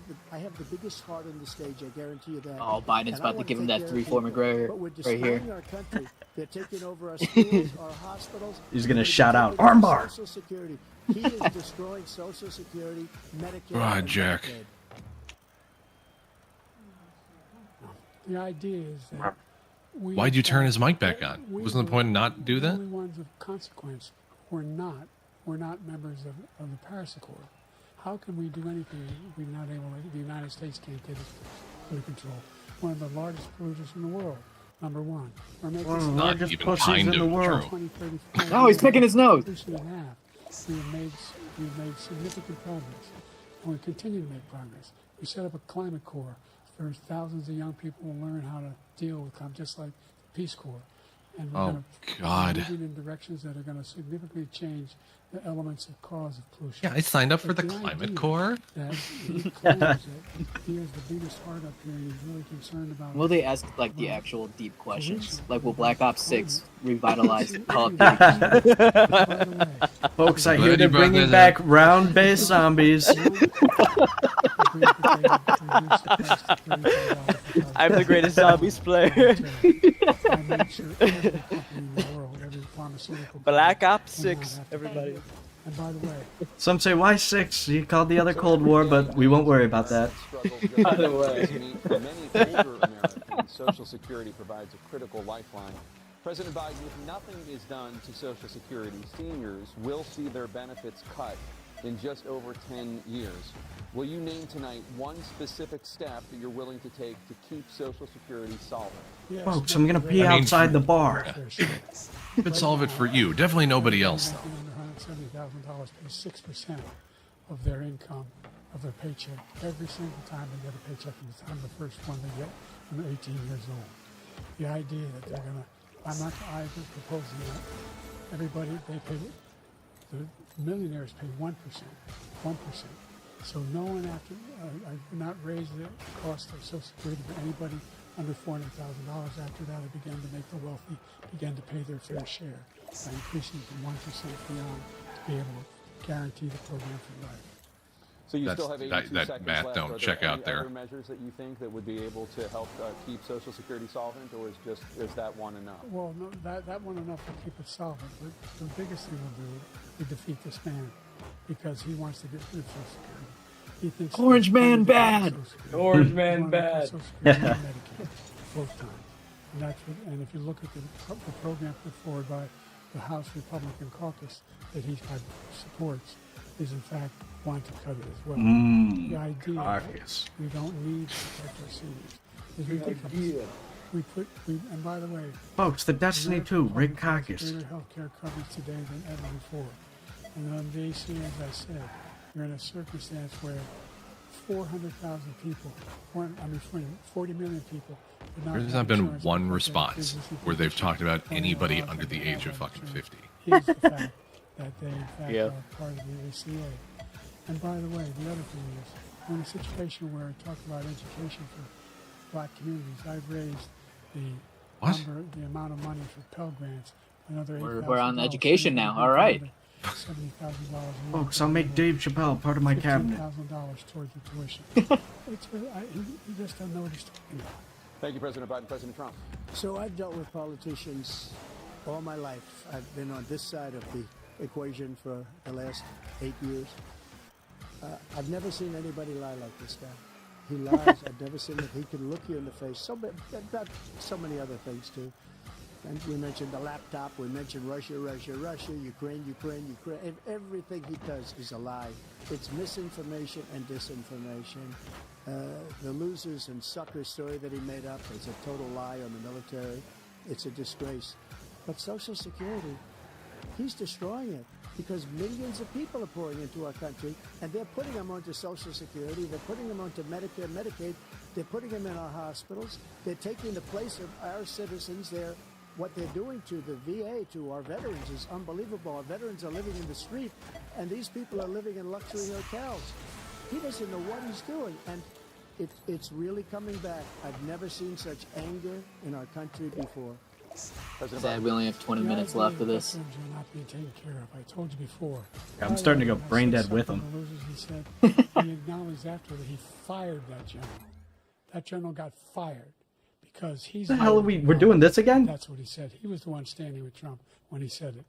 the biggest heart on the stage. I guarantee you that. Oh, Biden's about to give him that 3-4 McGregor right here. Our country. They're taking over our schools, our hospitals. He's gonna shout out, "Armbar!" Social Security. He is destroying Social Security, Medicare. Right, Jack. Medicaid. The idea is that Why'd you turn his mic back on? Wasn't the point not do the that? only ones of consequence were not members of the Paris Accord. How can we do anything if we're not able to, the United States can't get it under control? One of the largest polluters in the world, number one. We're making One of the Not largest even pussies kind in the of world. true. 20, 30, 40 Oh, he's picking his nose. We've made significant progress, and we continue to make progress. We set up a climate corps for thousands of young people to learn how to deal with climate, just like the Peace Corps. And we're Oh, God. moving in directions that are going to significantly change the elements of cause of pollution. Yeah, I signed up for But the idea Climate Corps. that he claims that he has the biggest heart up here, and he's really concerned about. Will they ask like the actual deep questions? Like, will Black Ops 6 revitalize Call of Duty? Folks, I Glad hear you they're brought bringing that back round-based zombies. I'm the greatest zombies player. Black Ops 6, everybody. And by the way, Some say, why 6? He called the other Cold War, but we won't worry about that. By the way, for many older Americans, Social Security provides a critical lifeline. President Biden, if nothing is done to Social Security, seniors will see their benefits cut in just over 10 years. Will you name tonight one specific step that you're willing to take to keep Social Security solvent? Folks, I'm gonna pee outside the bar. Could solve it for you. Definitely nobody else, though. $170,000 pay 6% of their income, of their paycheck, every single time they get a paycheck from the time the first one they get when they're 18 years old. The idea that they're going to, I'm not proposing that. Everybody, they pay, the millionaires pay 1%. So no one after, I would not raise the cost of Social Security for anybody under $400,000. After that, I began to make the wealthy begin to pay their fair share by increasing from 1% beyond to be able to guarantee the program for life. So you still have 82 that seconds math left. don't Are check there out any there. other measures that you think that would be able to help keep Social Security solvent, or is that one enough? Well, no, that one enough to keep it solvent. But the biggest thing we'll do is defeat this man because he wants to get rid of Social Security. He thinks Orange Man bad. Orange Man bad. Social Security and Medicaid both times. And that's what, and if you look at the program put forward by the House Republican caucus that he supports, is in fact want to cut it as well. The idea that we don't need to protect our seniors is ridiculous. And by the way, Folks, the Destiny 2, Rick Caucus. greater health care coverage today than ever before. And on the AC, as I said, you're in a circumstance where 400,000 people, 40 million people. There's not been one response where they've talked about anybody under the age of fucking 50. Here's the fact that they, in fact, are part of the ACA. And by the way, the other thing is, we're in a situation where I talk about education for black communities. I've raised the amount of money for Pell Grants, another $8,000. We're on education now. All right. $70,000 a year. Folks, I'll make Dave Chappelle part of my cabinet. $15,000 towards the tuition. You just don't know what he's talking about. Thank you, President Biden. President Trump. So I've dealt with politicians all my life. I've been on this side of the equation for the last 8 years. I've never seen anybody lie like this guy. He lies. I've never seen it. He can look you in the face. About so many other things too. And we mentioned the laptop. We mentioned Russia, Ukraine. And everything he does is a lie. It's misinformation and disinformation. The losers and suckers story that he made up is a total lie on the military. It's a disgrace. But Social Security, he's destroying it because millions of people are pouring into our country, and they're putting them onto Social Security. They're putting them onto Medicare, Medicaid. They're putting them in our hospitals. They're taking the place of our citizens. What they're doing to the VA, to our veterans, is unbelievable. Our veterans are living in the street, and these people are living in luxury hotels. He doesn't know what he's doing, and it's really coming back. I've never seen such anger in our country before. Sad we only have 20 minutes left of this. Are not being taken care of. I told you before. Yeah, I'm starting to go brain dead with him. He said he acknowledged after that he fired that general. That general got fired because he's. What the hell are we're doing this again? That's what he said. He was the one standing with Trump when he said it.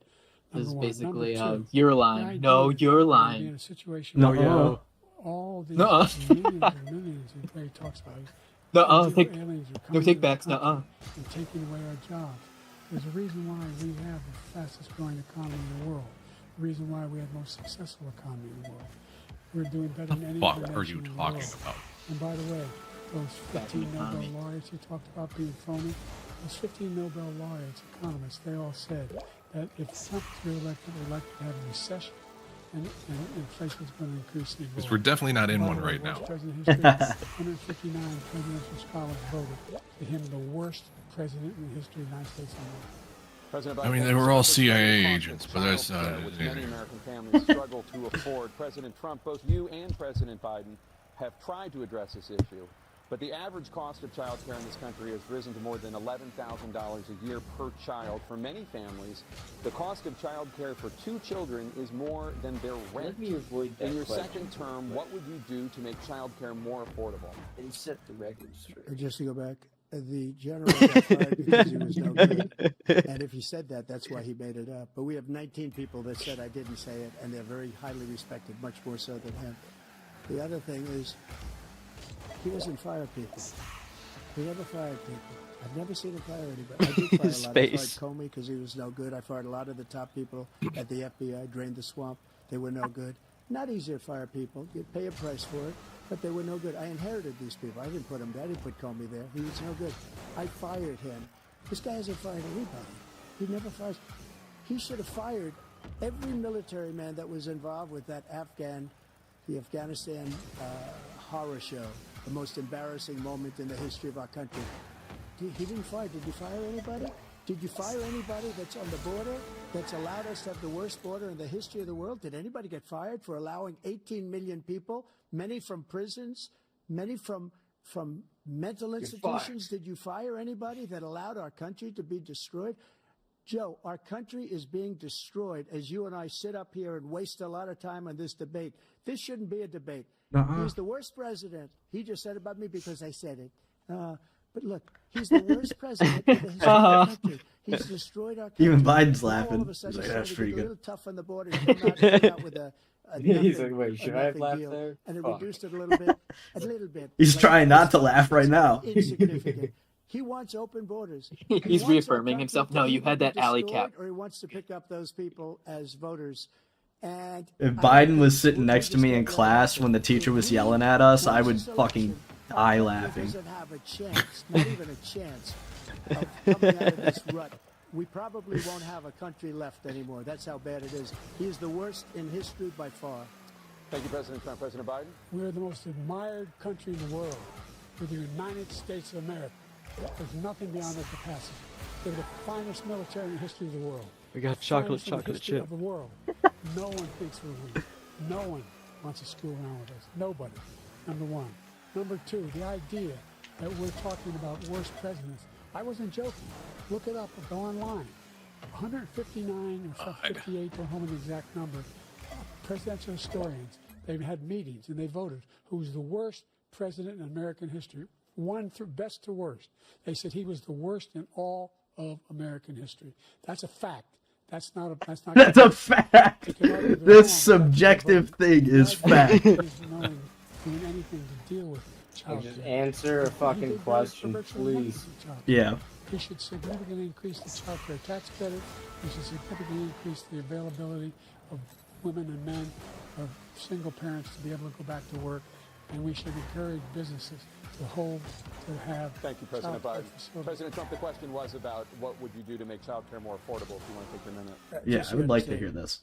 This is basically Number two, you're lying. No, you're lying. In a situation No, where all these millions and millions he talks about. No take backs. And taking away our jobs. There's a reason why we have the fastest growing economy in the world. The reason why we have the most successful economy in the world. We're doing better than any other nation What are you in the talking world. about? And by the way, those 15 Nobel laureates you talked about being phony, those 15 Nobel laureates, economists, they all said that if Trump is reelected, we're likely to have a recession. And inflation is going to increase. Because we're definitely not in one right now. 159 presidential scholars voted for him the worst president in the history of the United States of America. I mean, they were all CIA agents, but that's not. Which many American families struggle to afford. President Trump, both you and President Biden have tried to address this issue, but the average cost of child care in this country has risen to more than $11,000 a year per child. For many families, the cost of child care for 2 children is more than their rent. Let me avoid that In your question. second term, what would you do to make child care more affordable? And set the record straight. Just to go back, The general got fired because he was no good. And if he said that, that's why he made it up. But we have 19 people that said I didn't say it, and they're very highly respected, much more so than him. The other thing is, he doesn't fire people. He never fired people. I've never seen him fire anybody. I did fire a lot. I fired Comey because he was no good. I fired a lot of the top people at the FBI, drained the swamp. They were no good. Not easy to fire people. You pay a price for it, but they were no good. I inherited these people. I didn't put them there. I didn't put Comey there. He was no good. I fired him. This guy hasn't fired anybody. He never fires. He should have fired every military man that was involved with that the Afghanistan horror show, the most embarrassing moment in the history of our country. He didn't fire. Did you fire anybody? Did you fire anybody that's on the border that's allowed us to have the worst border in the history of the world? Did anybody get fired for allowing 18 million people, many from prisons, many from mental institutions? Did you fire anybody that allowed our country to be destroyed? Joe, our country is being destroyed as you and I sit up here and waste a lot of time on this debate. This shouldn't be a debate. He's the worst president. He just said about me because I said it. But look, he's the worst president in the history of the country. He's destroyed our country. Even Biden's laughing. All of a sudden, He's like, that's pretty a good. little tough on the border. Come out with a He's like, nothing, wait, should a I have nothing laughed deal. there? And it Fuck. reduced it a little bit. A little bit. He's trying not to laugh right now. Insignificant. He wants open borders. He He's wants reaffirming our himself. country No, to you had be that alley destroyed, cap. Or he wants to pick up those people as voters. And If Biden was sitting next to me in class when the teacher was yelling at us, I would fucking die laughing. doesn't have a chance, not even a chance, of coming out of this rut. We probably won't have a country left anymore. That's how bad it is. He is the worst in history by far. Thank you, President Trump. President Biden? We're the most admired country in the world. We're the United States of America. There's nothing beyond their capacity. They're the finest military in the history of the world. We got chocolate chip. Of the world. No one thinks we're weak. No one wants to screw around with us. Nobody. Number one. Number two, the idea that we're talking about worst presidents. I wasn't joking. Look it up or go online. 159 or 58, don't hold me the exact number, presidential historians, they've had meetings and they voted who's the worst president in American history. One through best to worst. They said he was the worst in all of American history. That's a fact. That's not a That's a fact. This subjective thing is fact. Doing anything to deal with child Just care. answer a fucking question, please. Yeah. He should significantly increase the child care tax credit. He should significantly increase the availability of women and men, of single parents to be able to go back to work. And we should encourage businesses to have. Thank you, President child care Biden. facilities. President Trump, the question was about what would you do to make child care more affordable, if you want to take your minute. Yeah, Just I would like to understand, hear this.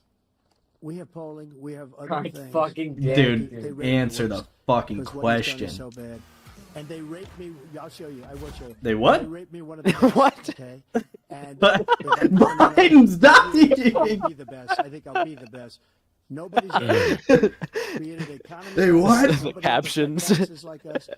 We have polling. We have other God things. fucking damn Dude, it. They rate me answer the worse fucking because what he's done question. is so bad. And they raped me. I'll show you. I will show you. They what? They raped me one of the best, What? Okay. And But Biden's Biden's dying. I'll be the best. I think I'll be the best. Nobody's ever created an economy. They what? Nobody The captions. has taxes like us.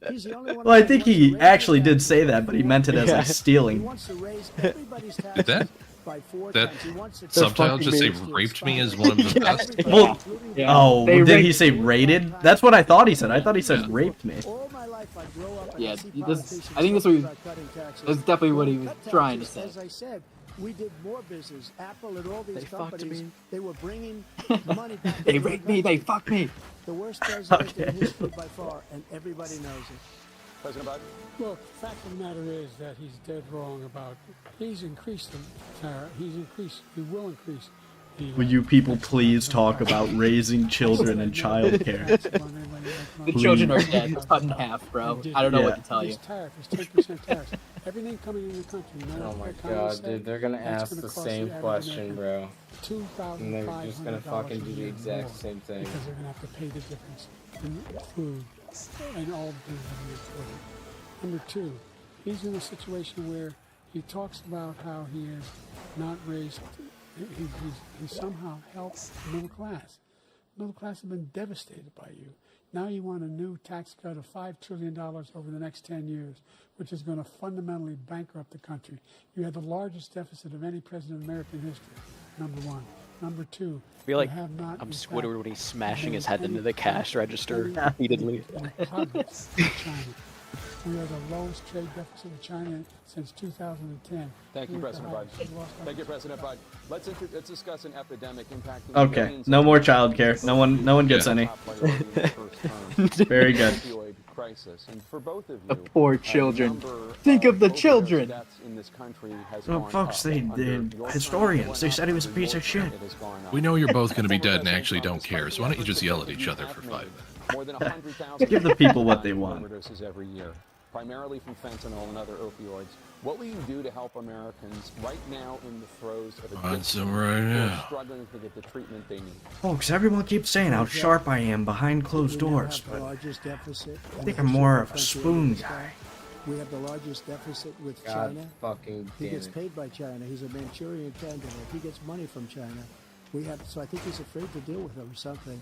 He's the only one Well, I that think wants to he raise actually the did taxes. say that, but he meant it as like He stealing. wants to raise everybody's taxes that- by 4 that times. He wants to subtitle tax just say everybody. raped me as one of the best? Well, Yeah. oh, They did he raped- say rated? That's what I thought he said. I thought he said raped me. All my life I grow up and Yeah, I see he does- politicians I think that's talking what he- about cutting taxes. that's definitely what he was Cut trying to taxes, say. As I said, we did more business. Apple and all these They fucked companies, me. they were bringing money back. They raped me. They fucked me. The worst president in Okay. history by far, and everybody knows it. President Biden? Look, the fact of the matter is that he's dead wrong about. He's increased the tariff. He will increase. Would you people please talk about raising children and childcare? The children are dead. It's cut in half, bro. I don't know what to tell you. This tariff is 10% tariff. Everything coming in the country. no matter Oh what my the economists god, say, dude, they're gonna that's ask gonna the cost same average question, American bro. And they're $2,500 just gonna fucking do a the year exact more same thing. because they're gonna have to pay the difference in food and all the things that we afford. Number two, he's in a situation where he talks about how he has not raised. He somehow helped the middle class. Middle class have been devastated by you. Now you want a new tax cut of $5 trillion over the next 10 years, which is going to fundamentally bankrupt the country. You had the largest deficit of any president in American history, number one. Number two, I feel like you have not, I'm in Squidward fact, when he's smashing made his head any into the cash register progress repeatedly. in China. We are the lowest trade deficit with China since 2010. Thank you, President Biden. Thank you, President Biden. Let's discuss an epidemic impacting Okay, millions no of more people. childcare. No one gets any. Top priority in the first term. Very good. Opioid crisis. And for both of The you, poor the children. number Think of the overdose children. deaths in this country has Well, gone folks, up. they Under your historians. They term, said he was a under piece your of shit. term, it has gone up. We know you're both going to be Former dead and President actually Trump, don't care, despite so why don't you the just efforts yell that at both each of other you for have 5 made, minutes? More than 100,000 Give the people what they die from want. overdoses every year, primarily from fentanyl and other opioids. What will you do to help Americans right now in the throes of Want addiction some right who are now. struggling to get the treatment they need? Folks, everyone keeps saying how sharp I am behind closed doors, but I think I'm more of a spoon guy. We have the largest deficit with God China. fucking He damn gets it. paid by China. He's a Manchurian candidate. He gets money from China. So I think he's afraid to deal with them or something.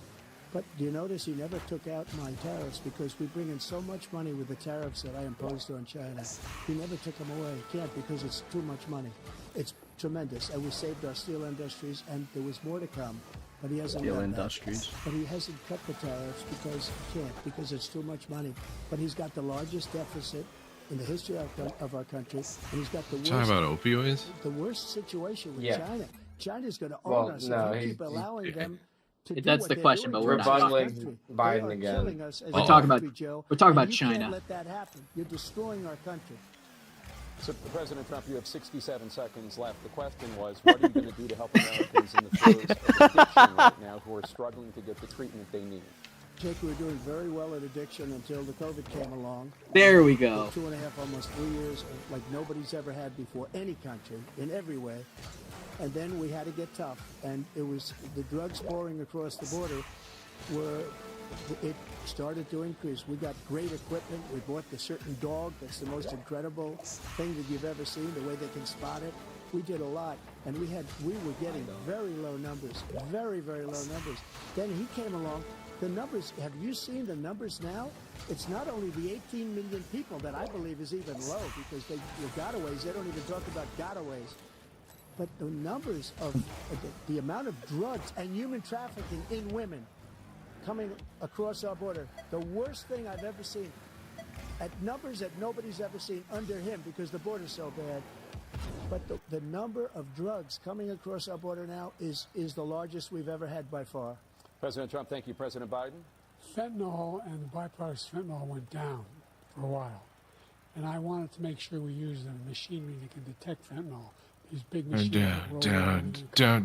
But do you notice he never took out my tariffs because we bring in so much money with the tariffs that I imposed on China. He never took them away. He can't because it's too much money. It's tremendous. And we saved our steel industries, and there was more to come. But he hasn't Steel done that. industries. But he hasn't cut the tariffs because he can't, because it's too much money. But he's got the largest deficit in the history of our country, and he's got the worst. Talking about opioids? The worst situation with Yeah. China. China's going to own Well, us no, if we he- keep allowing them to do That's what the they're question, doing but to we're us not as a talking country. Biden They are again. killing us as We're a talking about- country, Joe, we're talking and about you China. can't let that happen. You're destroying our country. So, President Trump, you have 67 seconds left. The question was, what are you going to do to help Americans in the throes of addiction right now who are struggling to get the treatment they need? Jake, we were doing very well at addiction until the COVID came along. There we go. For 2.5, almost 3 years, like nobody's ever had before, any country, in every way. And then we had to get tough. And it was the drugs pouring across the border it started to increase. We got great equipment. We bought the certain dog that's the most incredible thing that you've ever seen, the way they can spot it. We did a lot, and we were getting very low numbers, very, very low numbers. Then he came along. The numbers, have you seen the numbers now? It's not only the 18 million people that I believe is even low, because the gotaways, they don't even talk about gotaways. But the numbers of the amount of drugs and human trafficking in women coming across our border, the worst thing I've ever seen, at numbers that nobody's ever seen under him because the border's so bad. But the number of drugs coming across our border now is the largest we've ever had by far. President Trump, thank you. President Biden? Fentanyl and the byproducts of fentanyl went down for a while. And I wanted to make sure we used the machinery that can detect fentanyl. These big machines. Down. And it costs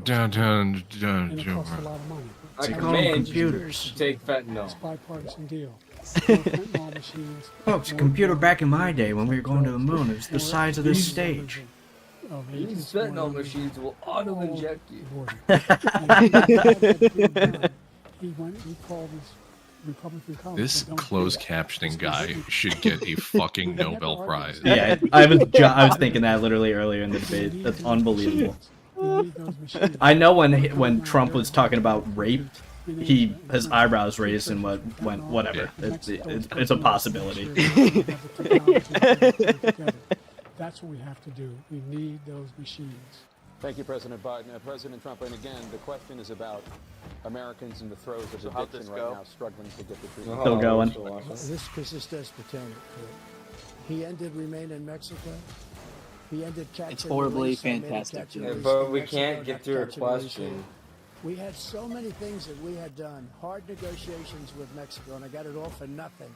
a lot of money. I They call them command you computers. to take fentanyl. It's a bipartisan deal. More fentanyl machines. Folks, a computer back in my day when we were going to the moon is the size of this stage. These fentanyl machines will auto-inject you. He called his Republican colleagues. This closed captioning guy should get a fucking Nobel Prize. Yeah, I was thinking that literally earlier in the debate. That's unbelievable. I know when Trump was talking about rape, his eyebrows raised and went whatever. It's a possibility. That's what we have to do. We need those machines. Thank you, President Biden. President Trump, and again, the question is about Americans in the throes of addiction right now, struggling to get the treatment. Still going. This does pertain to it. He ended Remain in Mexico. He ended catch It's and horribly release. I made a fantastic. catch and Yeah, release but in we Mexico, can't get not through a catch and release question. here. We had so many things that we had done, hard negotiations with Mexico, and I got it all for nothing.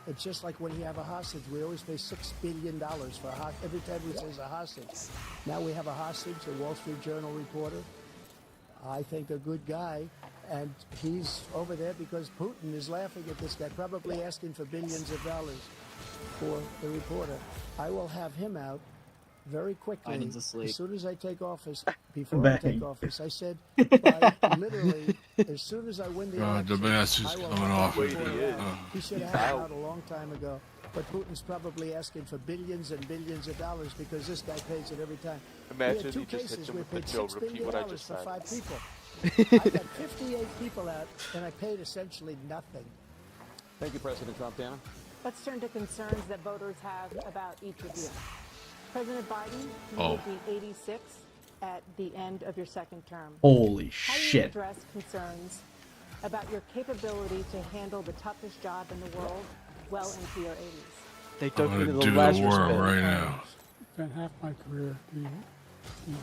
It's just like when you have a hostage. We always pay $6 billion for a hostage. Every time we say a hostage. Now we have a hostage, a Wall Street Journal reporter. I think a good guy. And he's over there because Putin is laughing at this guy, probably asking for billions of dollars for the reporter. I will have him out very quickly. Biden's asleep. As soon as I take office, before I take office, I said, by literally, as soon as I win the election, the mask is I will coming have off. the reporter out. He should have him out a long time ago. But Putin's probably asking for billions and billions of dollars because this guy pays it every time. Imagine we had two he just hit cases. him We with the paid Joe. $6 Repeat billion what I just for said. 5 people. I got 58 people out, and I paid essentially nothing. Thank you, President Trump. Dana? Let's turn to concerns that voters have about each of you. President Biden, you will be 86 at the end of your second term. Holy How do you shit. address concerns about your capability to handle the toughest job in the world well into your 80s? They took me to the do the Lazarus world pit. right now. Spent half my career being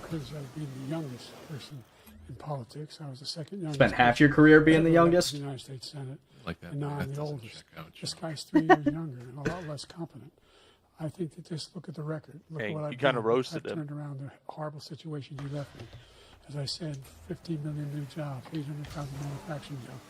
criticized being the youngest person in politics. I was the second youngest. Spent half your career being the youngest? In the United States Senate. Like that. And now I'm That the doesn't oldest. check out, This guy's 3 years younger and a lot less competent. I think that just look at the record. Look Hey, at what you I've kinda done. roasted I've him. turned around the horrible situation he left me. As I said, 15 million new jobs, 800,000 manufacturing jobs,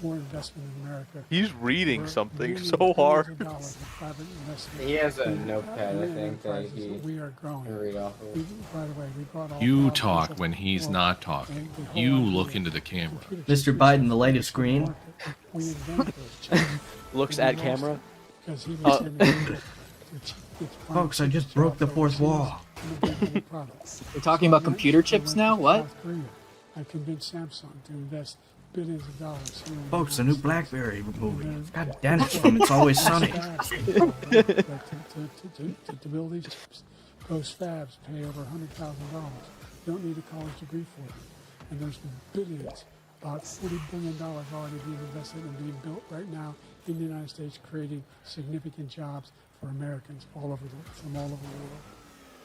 more investment in America. He's reading We're something millions so of hard. dollars in private investment He has a in, notepad, I in think, that enterprises he we are growing. can read off of. By the way, we brought all You 1,000 talk people when he's well, not talking. the whole You idea look into the camera. Mr. Biden, the light is green. We invented those changes. Looks And we at lost camera. it because he was sending people to Folks, I just broke the fourth wall. We're talking about computer chips now? What? I convinced Samsung to invest billions of dollars here. in Folks, the the new United BlackBerry States. movie. And It's then- got Dennis from It's Always Sunny. To build these chips, those fabs pay over $100,000. You don't need a college degree for them. And there's billions, about $40 billion already being invested and being built right now in the United States, creating significant jobs for Americans from all over the world.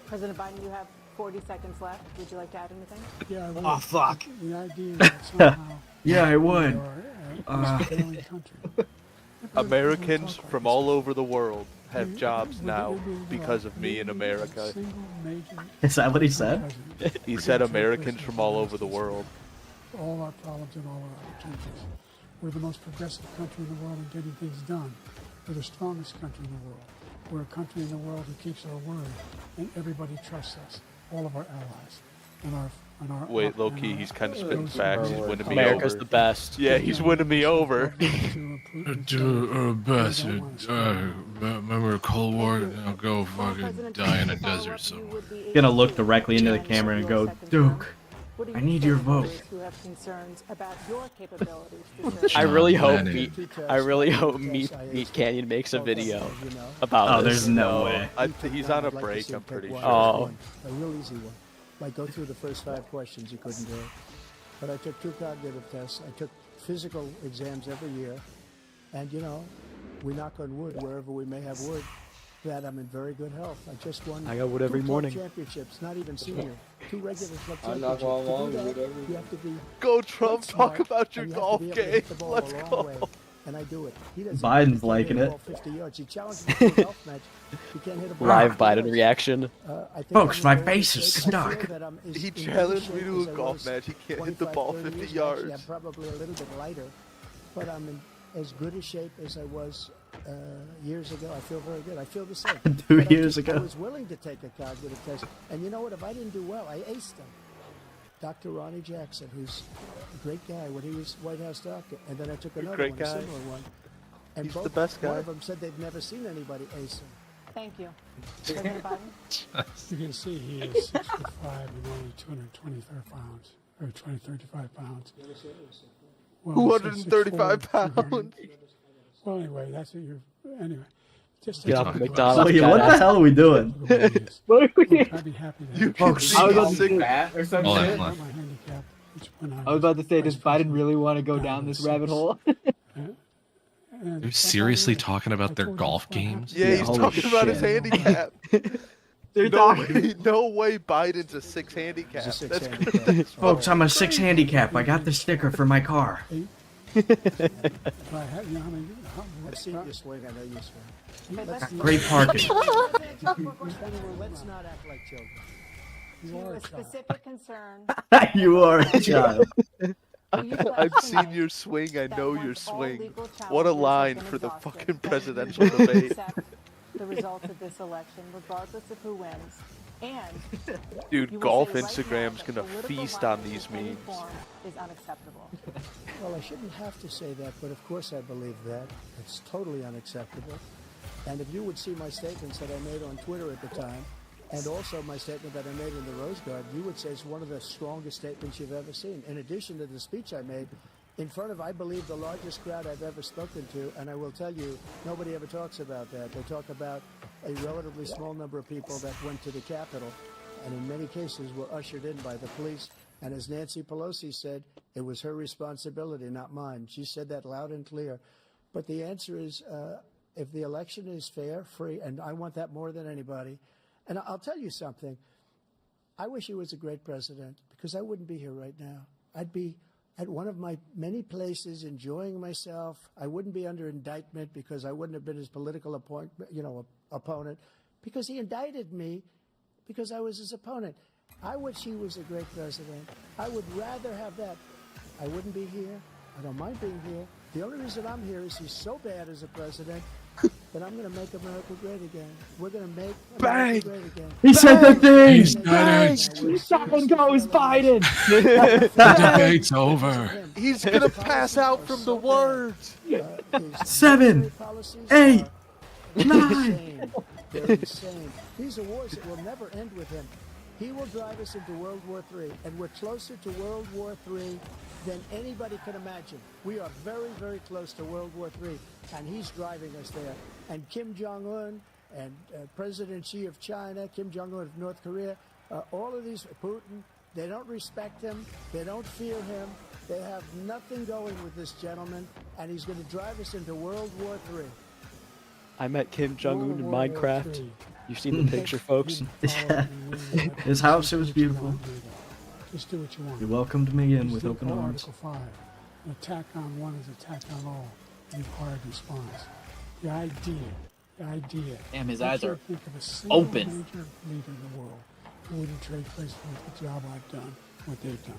President Biden, you have 40 seconds left. Would you like to add anything? Yeah, I would. Oh, fuck. The idea that somehow Yeah, I we would. are a failing country. Americans from all over the world have jobs now because of me in America. Is that what he said? He said Americans from all over the world. All our problems and all our opportunities. We're the most progressive country in the world in getting things done. We're the strongest country in the world. We're a country in the world who keeps our word, and everybody trusts us. All of our allies and our. Wait, low key, he's kind of spitting facts. He's winning me America's over. the best. Yeah, he's winning me over. Best. Remember the Cold War? Now go fucking die in a desert somewhere. Gonna look directly into the camera and go, Duke, I need your vote. Who have concerns about your capabilities to serve I really hope Lennon. Meat Canyon makes a video about Oh, this. there's no way. He's on a break, I'm pretty sure. Oh. A real easy one. Like go through the first 5 questions, you couldn't do it. But I took 2 cognitive tests. I took physical exams every year. And, we knock on wood wherever we may have wood, that I'm in very good health. I just won I got wood every 2 club morning. championships, not even senior. 2 regular club I'm not championships. going To along do with that, it. you have to be Go Trump, smart, talk about your and you have to golf be able to game. hit the ball Let's a long go. way. And I do it. He doesn't. Biden's he can't liking hit a it. ball 50 yards. He challenged me to a golf match. He can't hit a ball Live 50 Biden yards. reaction. I think Folks, I'm my in very face good is shape. I feel stuck. that I'm as He in good challenged shape me to as a I golf was match. He can't hit the 25, ball 30 50 years. yards. Actually, I'm probably a little bit lighter, but I'm in as good a shape as I was years ago. I feel very good. I feel the same. 2 But years I ago. was willing to take a cognitive test. And you know what? If I didn't do well, I aced them. Dr. Ronnie Jackson, who's a great guy when he was White House doctor. And then I took another great one, a guy. similar one. And He's both, the best one guy. of them said they've never seen anybody ace him. Thank you. President Biden? You can see he is 6'5" and only 225 pounds, or 235 pounds. Well, he said 235 6'4", pounds. Well, anyway, that's what you're. Anyway, just Get take off a the look. McDonald's. Wait, what the hell are we doing? What are we I'd be happy to. You have can Folks, see I was how on sick the- Fat or some Hold on, shit? hold on. my handicap, which when I was about to say, does was Biden really want to go down this rabbit hole? and They're seriously somebody- talking about I their told you golf what happened. games? Yeah, he's holy talking about his shit. handicap. They're No talking. way, no way Biden's a 6 handicap. He's a 6 That's handicap. crazy. Folks, I'm a 6 handicap. I got the sticker for my car. If I had, you know, how many, I've seen you swing. I know you swing. Okay, let's, Great parking. Let's not act like children. you to are a a child. specific concern. You are a child. I've seen your swing. I know your swing. What a line for the fucking presidential debate. The results of this election, regardless of who wins. And Dude, you will golf say right Instagram's now that gonna political feast on violence these in any memes. form is unacceptable. Well, I shouldn't have to say that, but of course I believe that. It's totally unacceptable. And if you would see my statements that I made on Twitter at the time, and also my statement that I made in the Rose Garden, you would say it's one of the strongest statements you've ever seen. In addition to the speech I made in front of, I believe, the largest crowd I've ever spoken to, and I will tell you, nobody ever talks about that. They talk about a relatively small number of people that went to the Capitol, and in many cases were ushered in by the police. And as Nancy Pelosi said, it was her responsibility, not mine. She said that loud and clear. But the answer is, if the election is fair, free, and I want that more than anybody. And I'll tell you something. I wish he was a great president because I wouldn't be here right now. I'd be at one of my many places enjoying myself. I wouldn't be under indictment because I wouldn't have been his political opponent because he indicted me because I was his opponent. I wish he was a great president. I would rather have that. I wouldn't be here. I don't mind being here. The only reason I'm here is he's so bad as a president that I'm going to make America great again. We're going to make America great again. He said the thing! Stop and goes Biden! The debate's over. He's gonna pass out from the words. 7, 8, 9. They're insane. These are wars that will never end with him. He will drive us into World War III, and we're closer to World War III than anybody can imagine. We are very, very close to World War III, and he's driving us there. And Kim Jong-un and President Xi of China, Kim Jong-un of North Korea, all of these, Putin, they don't respect him. They don't fear him. They have nothing going with this gentleman, and he's going to drive us into World War III. I met Kim Jong-un in Minecraft. You've seen the picture, folks. Yeah. His house, it was beautiful. Just do what you want. He welcomed me in with open arms. Article 5. An attack on one is attack on all. Required response. The idea. Damn, his eyes are think of a single open. major leader in the world who wouldn't trade places with the job I've done, what they've done.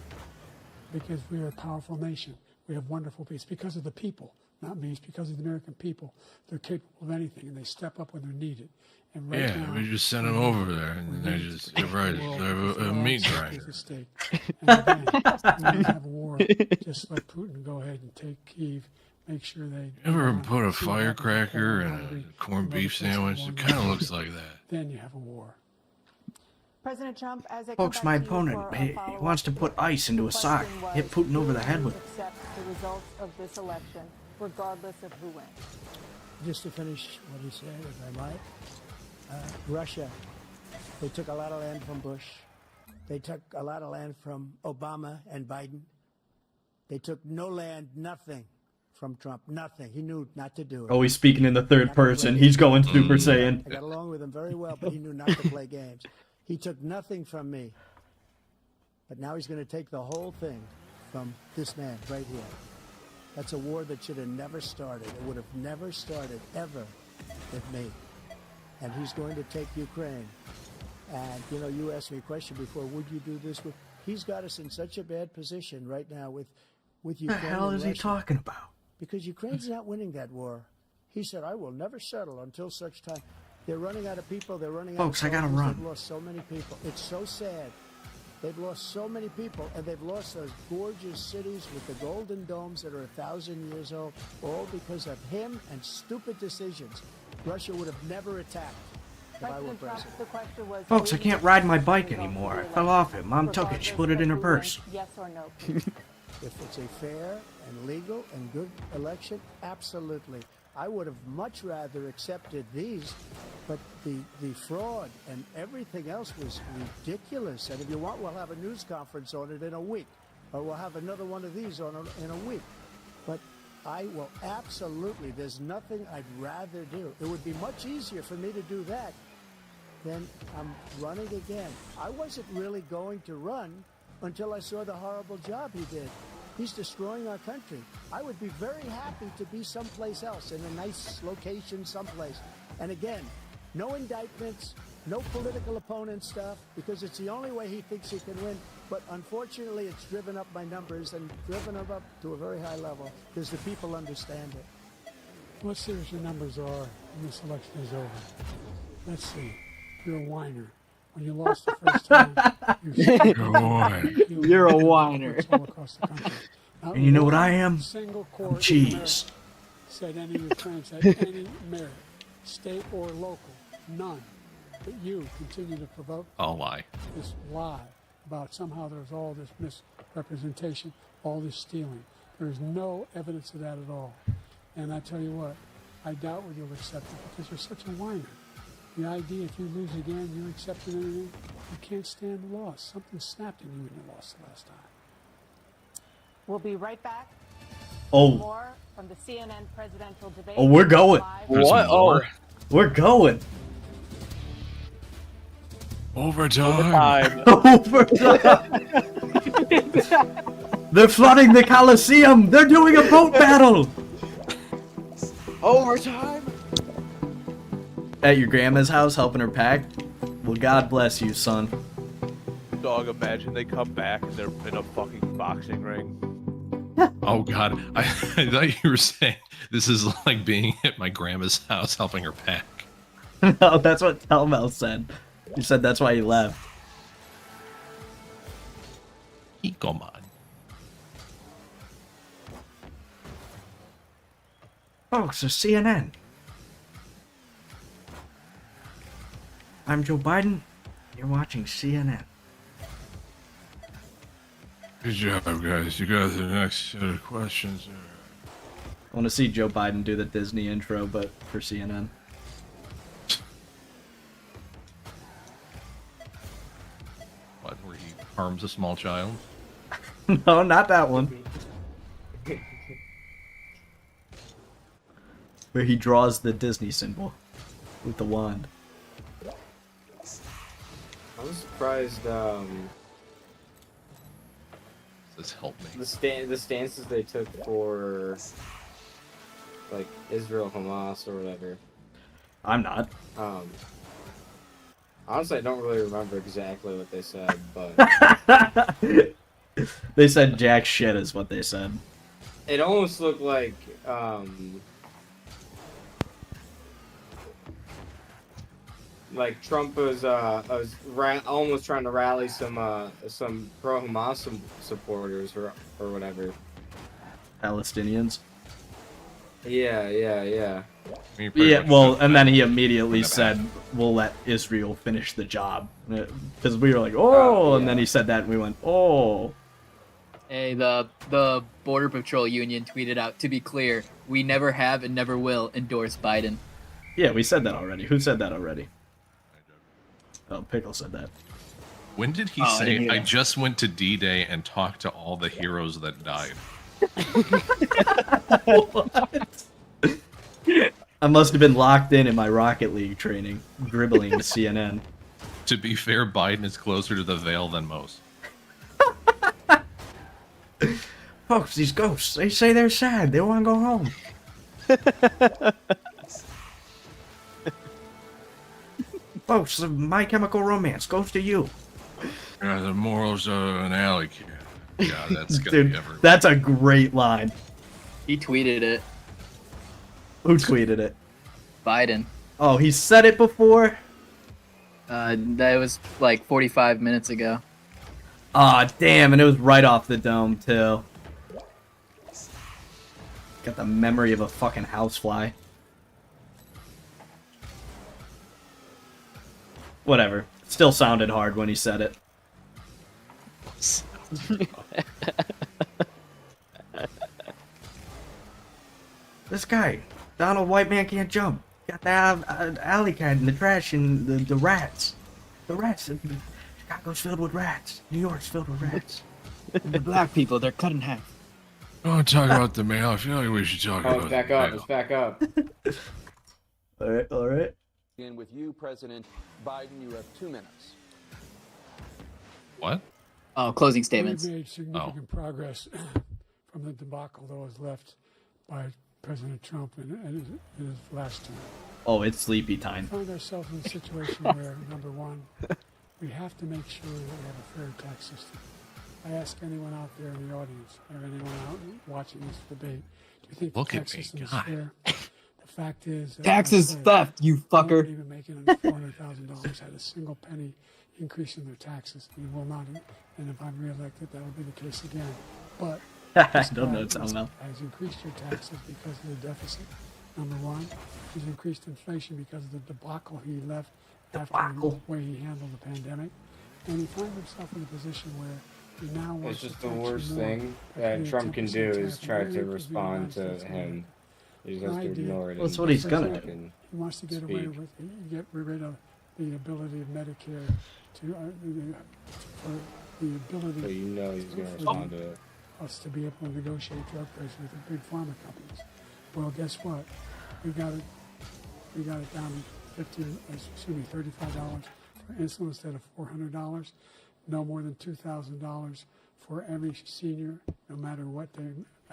Because we are a powerful nation. We have wonderful peace. Because of the people, not me. It's because of the American people. They're capable of anything, and they step up when they're needed. And right now, we just sent him over there, and they just a meat grinder. And again, we don't have a war. Just let Putin go ahead and take Kyiv. Make sure they. Ever put a firecracker in a corned beef sandwich? It kind of looks like that. Then you have a war. President Trump, as I Folks, my opponent, he wants to put ice into a sock. Hit Putin over the head with it. Accept the results of this election, regardless of who wins. Just to finish what he said, if I might, Russia, they took a lot of land from Bush. They took a lot of land from Obama and Biden. They took no land, nothing from Trump, nothing. He knew not to do it. Oh, he's speaking in the third person. He's going Super Saiyan. I got along with him very well, but he knew not to play games. He took nothing from me. But now he's going to take the whole thing from this man right here. That's a war that should have never started. It would have never started, ever, with me. And he's going to take Ukraine. And, you know, you asked me a question before, would you do this with... He's got us in such a bad position right now with Ukraine. What the hell is he talking about? Because Ukraine's not winning that war. He said, I will never settle until such time. They're running out of people. They're running out of Folks, I gotta run. They've lost so many people. It's so sad. They've lost so many people, and they've lost those gorgeous cities with the golden domes that are 1,000 years old, all because of him and stupid decisions. Russia would have never attacked if I were president. Folks, I can't ride my bike anymore. I fell off it. Mom took it. She put it in her purse. Yes or no? If it's a fair and legal and good election, absolutely. I would have much rather accepted these, but the fraud and everything else was ridiculous. And if you want, we'll have a news conference on it in a week, or we'll have another one of these in a week. But I will absolutely, there's nothing I'd rather do. It would be much easier for me to do that than I'm running again. I wasn't really going to run until I saw the horrible job he did. He's destroying our country. I would be very happy to be someplace else, in a nice location someplace. And again, no indictments, no political opponent stuff, because it's the only way he thinks he can win. But unfortunately, it's driven up my numbers and driven them up to a very high level, because the people understand it. Let's see what your numbers are when this election is over. Let's see. You're a whiner. When you lost the first time, You're a whiner. All across the country. And you know what I am? Single I'm court cheese. said any Ukrainians had any merit, state or local, none. But you continue to provoke this lie about somehow there's all this misrepresentation, all this stealing. There's no evidence of that at all. And I tell you what, I doubt whether you'll accept it because you're such a whiner. The idea if you lose again, you're accepting anything, you can't stand the loss. Something snapped in you when you lost the last time. We'll be right back Oh. More from the CNN presidential debate. Oh, we're going. What? Oh, we're going. Overtime. Overtime. They're flooding the Coliseum. They're doing a boat battle. Overtime. At your grandma's house helping her pack? Well, God bless you, son. Dog, imagine they come back and they're in a fucking boxing ring. Oh God, I thought you were saying this is like being at my grandma's house helping her pack. No, that's what Telmel said. He said that's why he left. Come on. Folks, it's CNN. I'm Joe Biden. You're watching CNN. Good job, guys. You got the next set of questions. I want to see Joe Biden do the Disney intro, but for CNN. What, where he harms a small child? No, not that one. Where he draws the Disney symbol with the wand. I'm surprised. This help me. The stances they took for like Israel, Hamas, or whatever. I'm not. Honestly, I don't really remember exactly what they said, but They said jack shit is what they said. it almost looked like Trump was almost trying to rally some pro-Hamas supporters or whatever. Palestinians. Yeah. Yeah, well, and then he immediately said, we'll let Israel finish the job. Because we were like, oh, and then he said that and we went, oh. Hey, the Border Patrol Union tweeted out, to be clear, we never have and never will endorse Biden. Yeah, we said that already. Who said that already? Oh, Pickle said that. When did he say, I just went to D-Day and talked to all the heroes that died? What? I must have been locked in my Rocket League training, dribbling to CNN. To be fair, Biden is closer to the veil than most. Folks, these ghosts, they say they're sad. They want to go home. Folks, My Chemical Romance goes to you. Yeah, the morals of an alley kid. Yeah, that's gonna Dude, be everywhere. that's a great line. He tweeted it. Who tweeted it? Biden. Oh, he said it before? That was like 45 minutes ago. Aw, damn, and it was right off the dome, too. Got the memory of a fucking housefly. Whatever. Still sounded hard when he said it. This guy, Donald White Man Can't Jump. Got the alley cat and the trash and the rats. The rats. Chicago's filled with rats. New York's filled with rats. The black people, they're cut in half. Don't talk about the mail. I feel like we should talk about It's back the up. mail. It's back up. All right. Begin with you, President Biden. You have 2 minutes. What? Oh, closing statements. We've made significant progress from the debacle that was left by President Trump in his last term. Oh, it's sleepy time. We find ourselves in a situation where, number one, we have to make sure that we have a fair tax system. I ask anyone out there in the audience, or anyone out watching this debate, do you think the tax system is fair? The fact is... Taxes theft, you fucker. Even making under $400,000 had a single penny increase in their taxes. And will not. And if I'm reelected, that will be the case again. But... I don't know, Telmel. Has increased your taxes because of the deficit. Number one, he's increased inflation because of the debacle he left after the way he handled the pandemic. And he finds himself in a position where he now wants It's just to the tax you worst more thing by that paying Trump can 10% do is tax try on to every respond United to States him. He just An has to idea. ignore it. Well, that's what he's gonna do. He wants to get away with get rid of the ability of Medicare to for the ability. So you know he's going to respond to it. us to be able to negotiate drug prices with the big pharma companies. Well, guess what? We got it down to $35 for insulin instead of $400. No more than $2,000 for every senior, no matter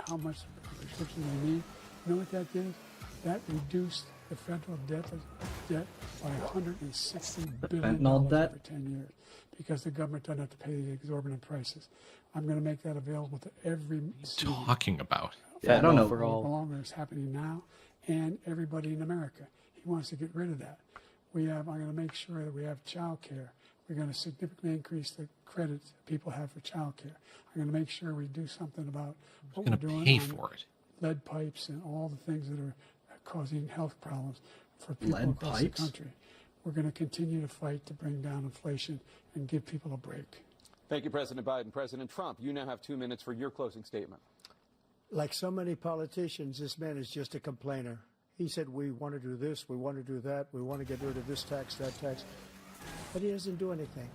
how much prescription they need. You know what that did? That reduced the federal debt by $160 billion over 10 years because the government doesn't have to pay the exorbitant prices. I'm going to make that available to every senior. Talking about. Yeah, I don't know. For all it's happening now, and everybody in America. He wants to get rid of that. I'm going to make sure that we have child care. We're going to significantly increase the credits people have for child care. I'm going to make sure we do something about what we're doing pay on for it. lead pipes and all the things that are causing health problems for people across the country. We're going to continue to fight to bring down inflation and give people a break. Thank you, President Biden. President Trump, you now have 2 minutes for your closing statement. Like so many politicians, this man is just a complainer. He said, we want to do this, we want to do that, we want to get rid of this tax, that tax. But he doesn't do anything.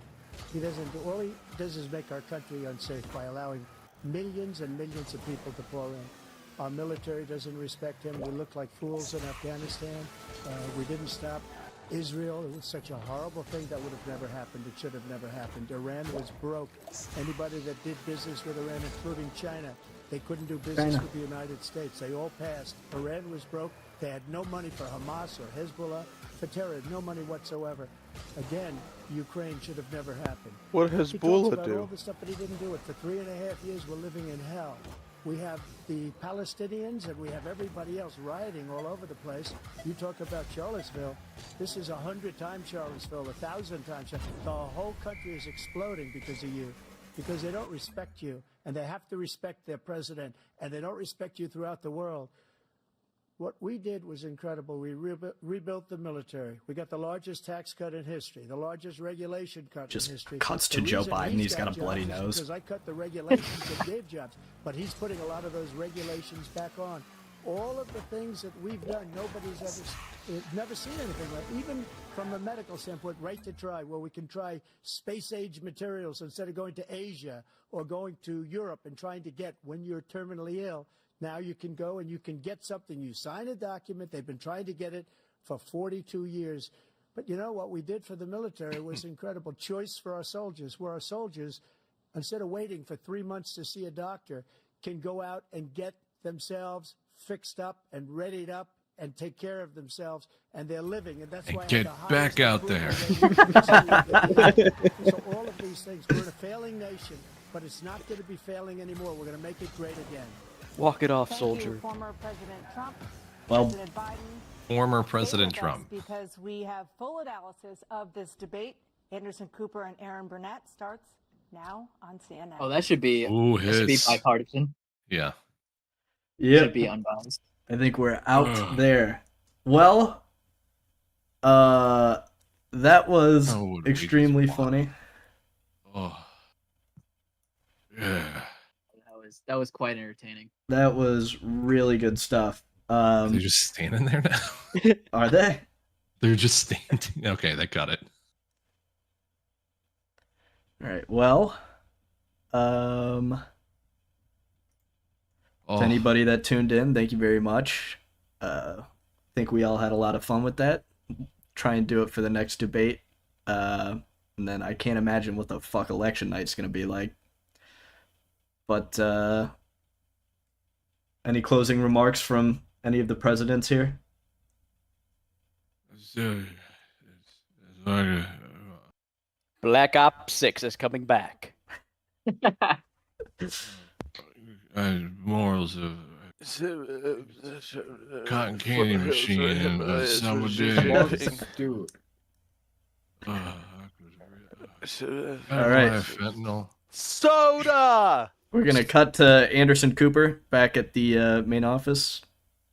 All he does is make our country unsafe by allowing millions and millions of people to pour in. Our military doesn't respect him. We look like fools in Afghanistan. We didn't stop Israel. It was such a horrible thing that would have never happened. It should have never happened. Iran was broke. Anybody that did business with Iran, including China, they couldn't do business with the United States. They all passed. Iran was broke. They had no money for Hamas or Hezbollah, for terror, no money whatsoever. Again, Ukraine should have never happened. What does He talks about do? all the stuff, but he didn't do it. For 3.5 years, we're living in hell. We have the Palestinians and we have everybody else rioting all over the place. You talk about Charlottesville. This is 100 times Charlottesville, 1,000 times. The whole country is exploding because of you, because they don't respect you, and they have to respect their president, and they don't respect you throughout the world. What we did was incredible. We rebuilt the military. We got the largest tax cut in history, the largest regulation cut in history. Cuts to Joe Biden. He's got a bloody nose. Because I cut the regulations that gave jobs, but he's putting a lot of those regulations back on. All of the things that we've done, nobody's never seen anything like. Even from a medical standpoint, right to try, where we can try space-age materials instead of going to Asia or going to Europe and trying to get when you're terminally ill. Now you can go and you can get something. You sign a document. They've been trying to get it for 42 years. But you know what we did for the military was incredible. Choice for our soldiers, where our soldiers, instead of waiting for 3 months to see a doctor, can go out and get themselves fixed up and readied up and take care of themselves, and they're living. And that's why get back out there. So all of these things, we're in a failing nation, but it's not going to be failing anymore. We're going to make it great again. Walk it off, Thank soldier. You, former President Trump, Well, President Biden. Former President Trump. Because we have full analysis of this debate. Anderson Cooper and Aaron Burnett starts now on CNN. Oh, that should be his. bipartisan. Yeah. Yeah. Should be unbiased. I think we're out there. Well, that was extremely funny. Oh. Yeah. That was quite entertaining. That was really good stuff. They're just standing there now. Are they? They're just standing. Okay, that got it. All right. Well, to anybody that tuned in, thank you very much. I think we all had a lot of fun with that. Try and do it for the next debate. And then I can't imagine what the fuck election night's gonna be like. But any closing remarks from any of the presidents here? Black Ops 6 is coming back. Morals of cotton candy machine and summer day. All right. Fentanyl. Soda! We're going to cut to Anderson Cooper back at the main office.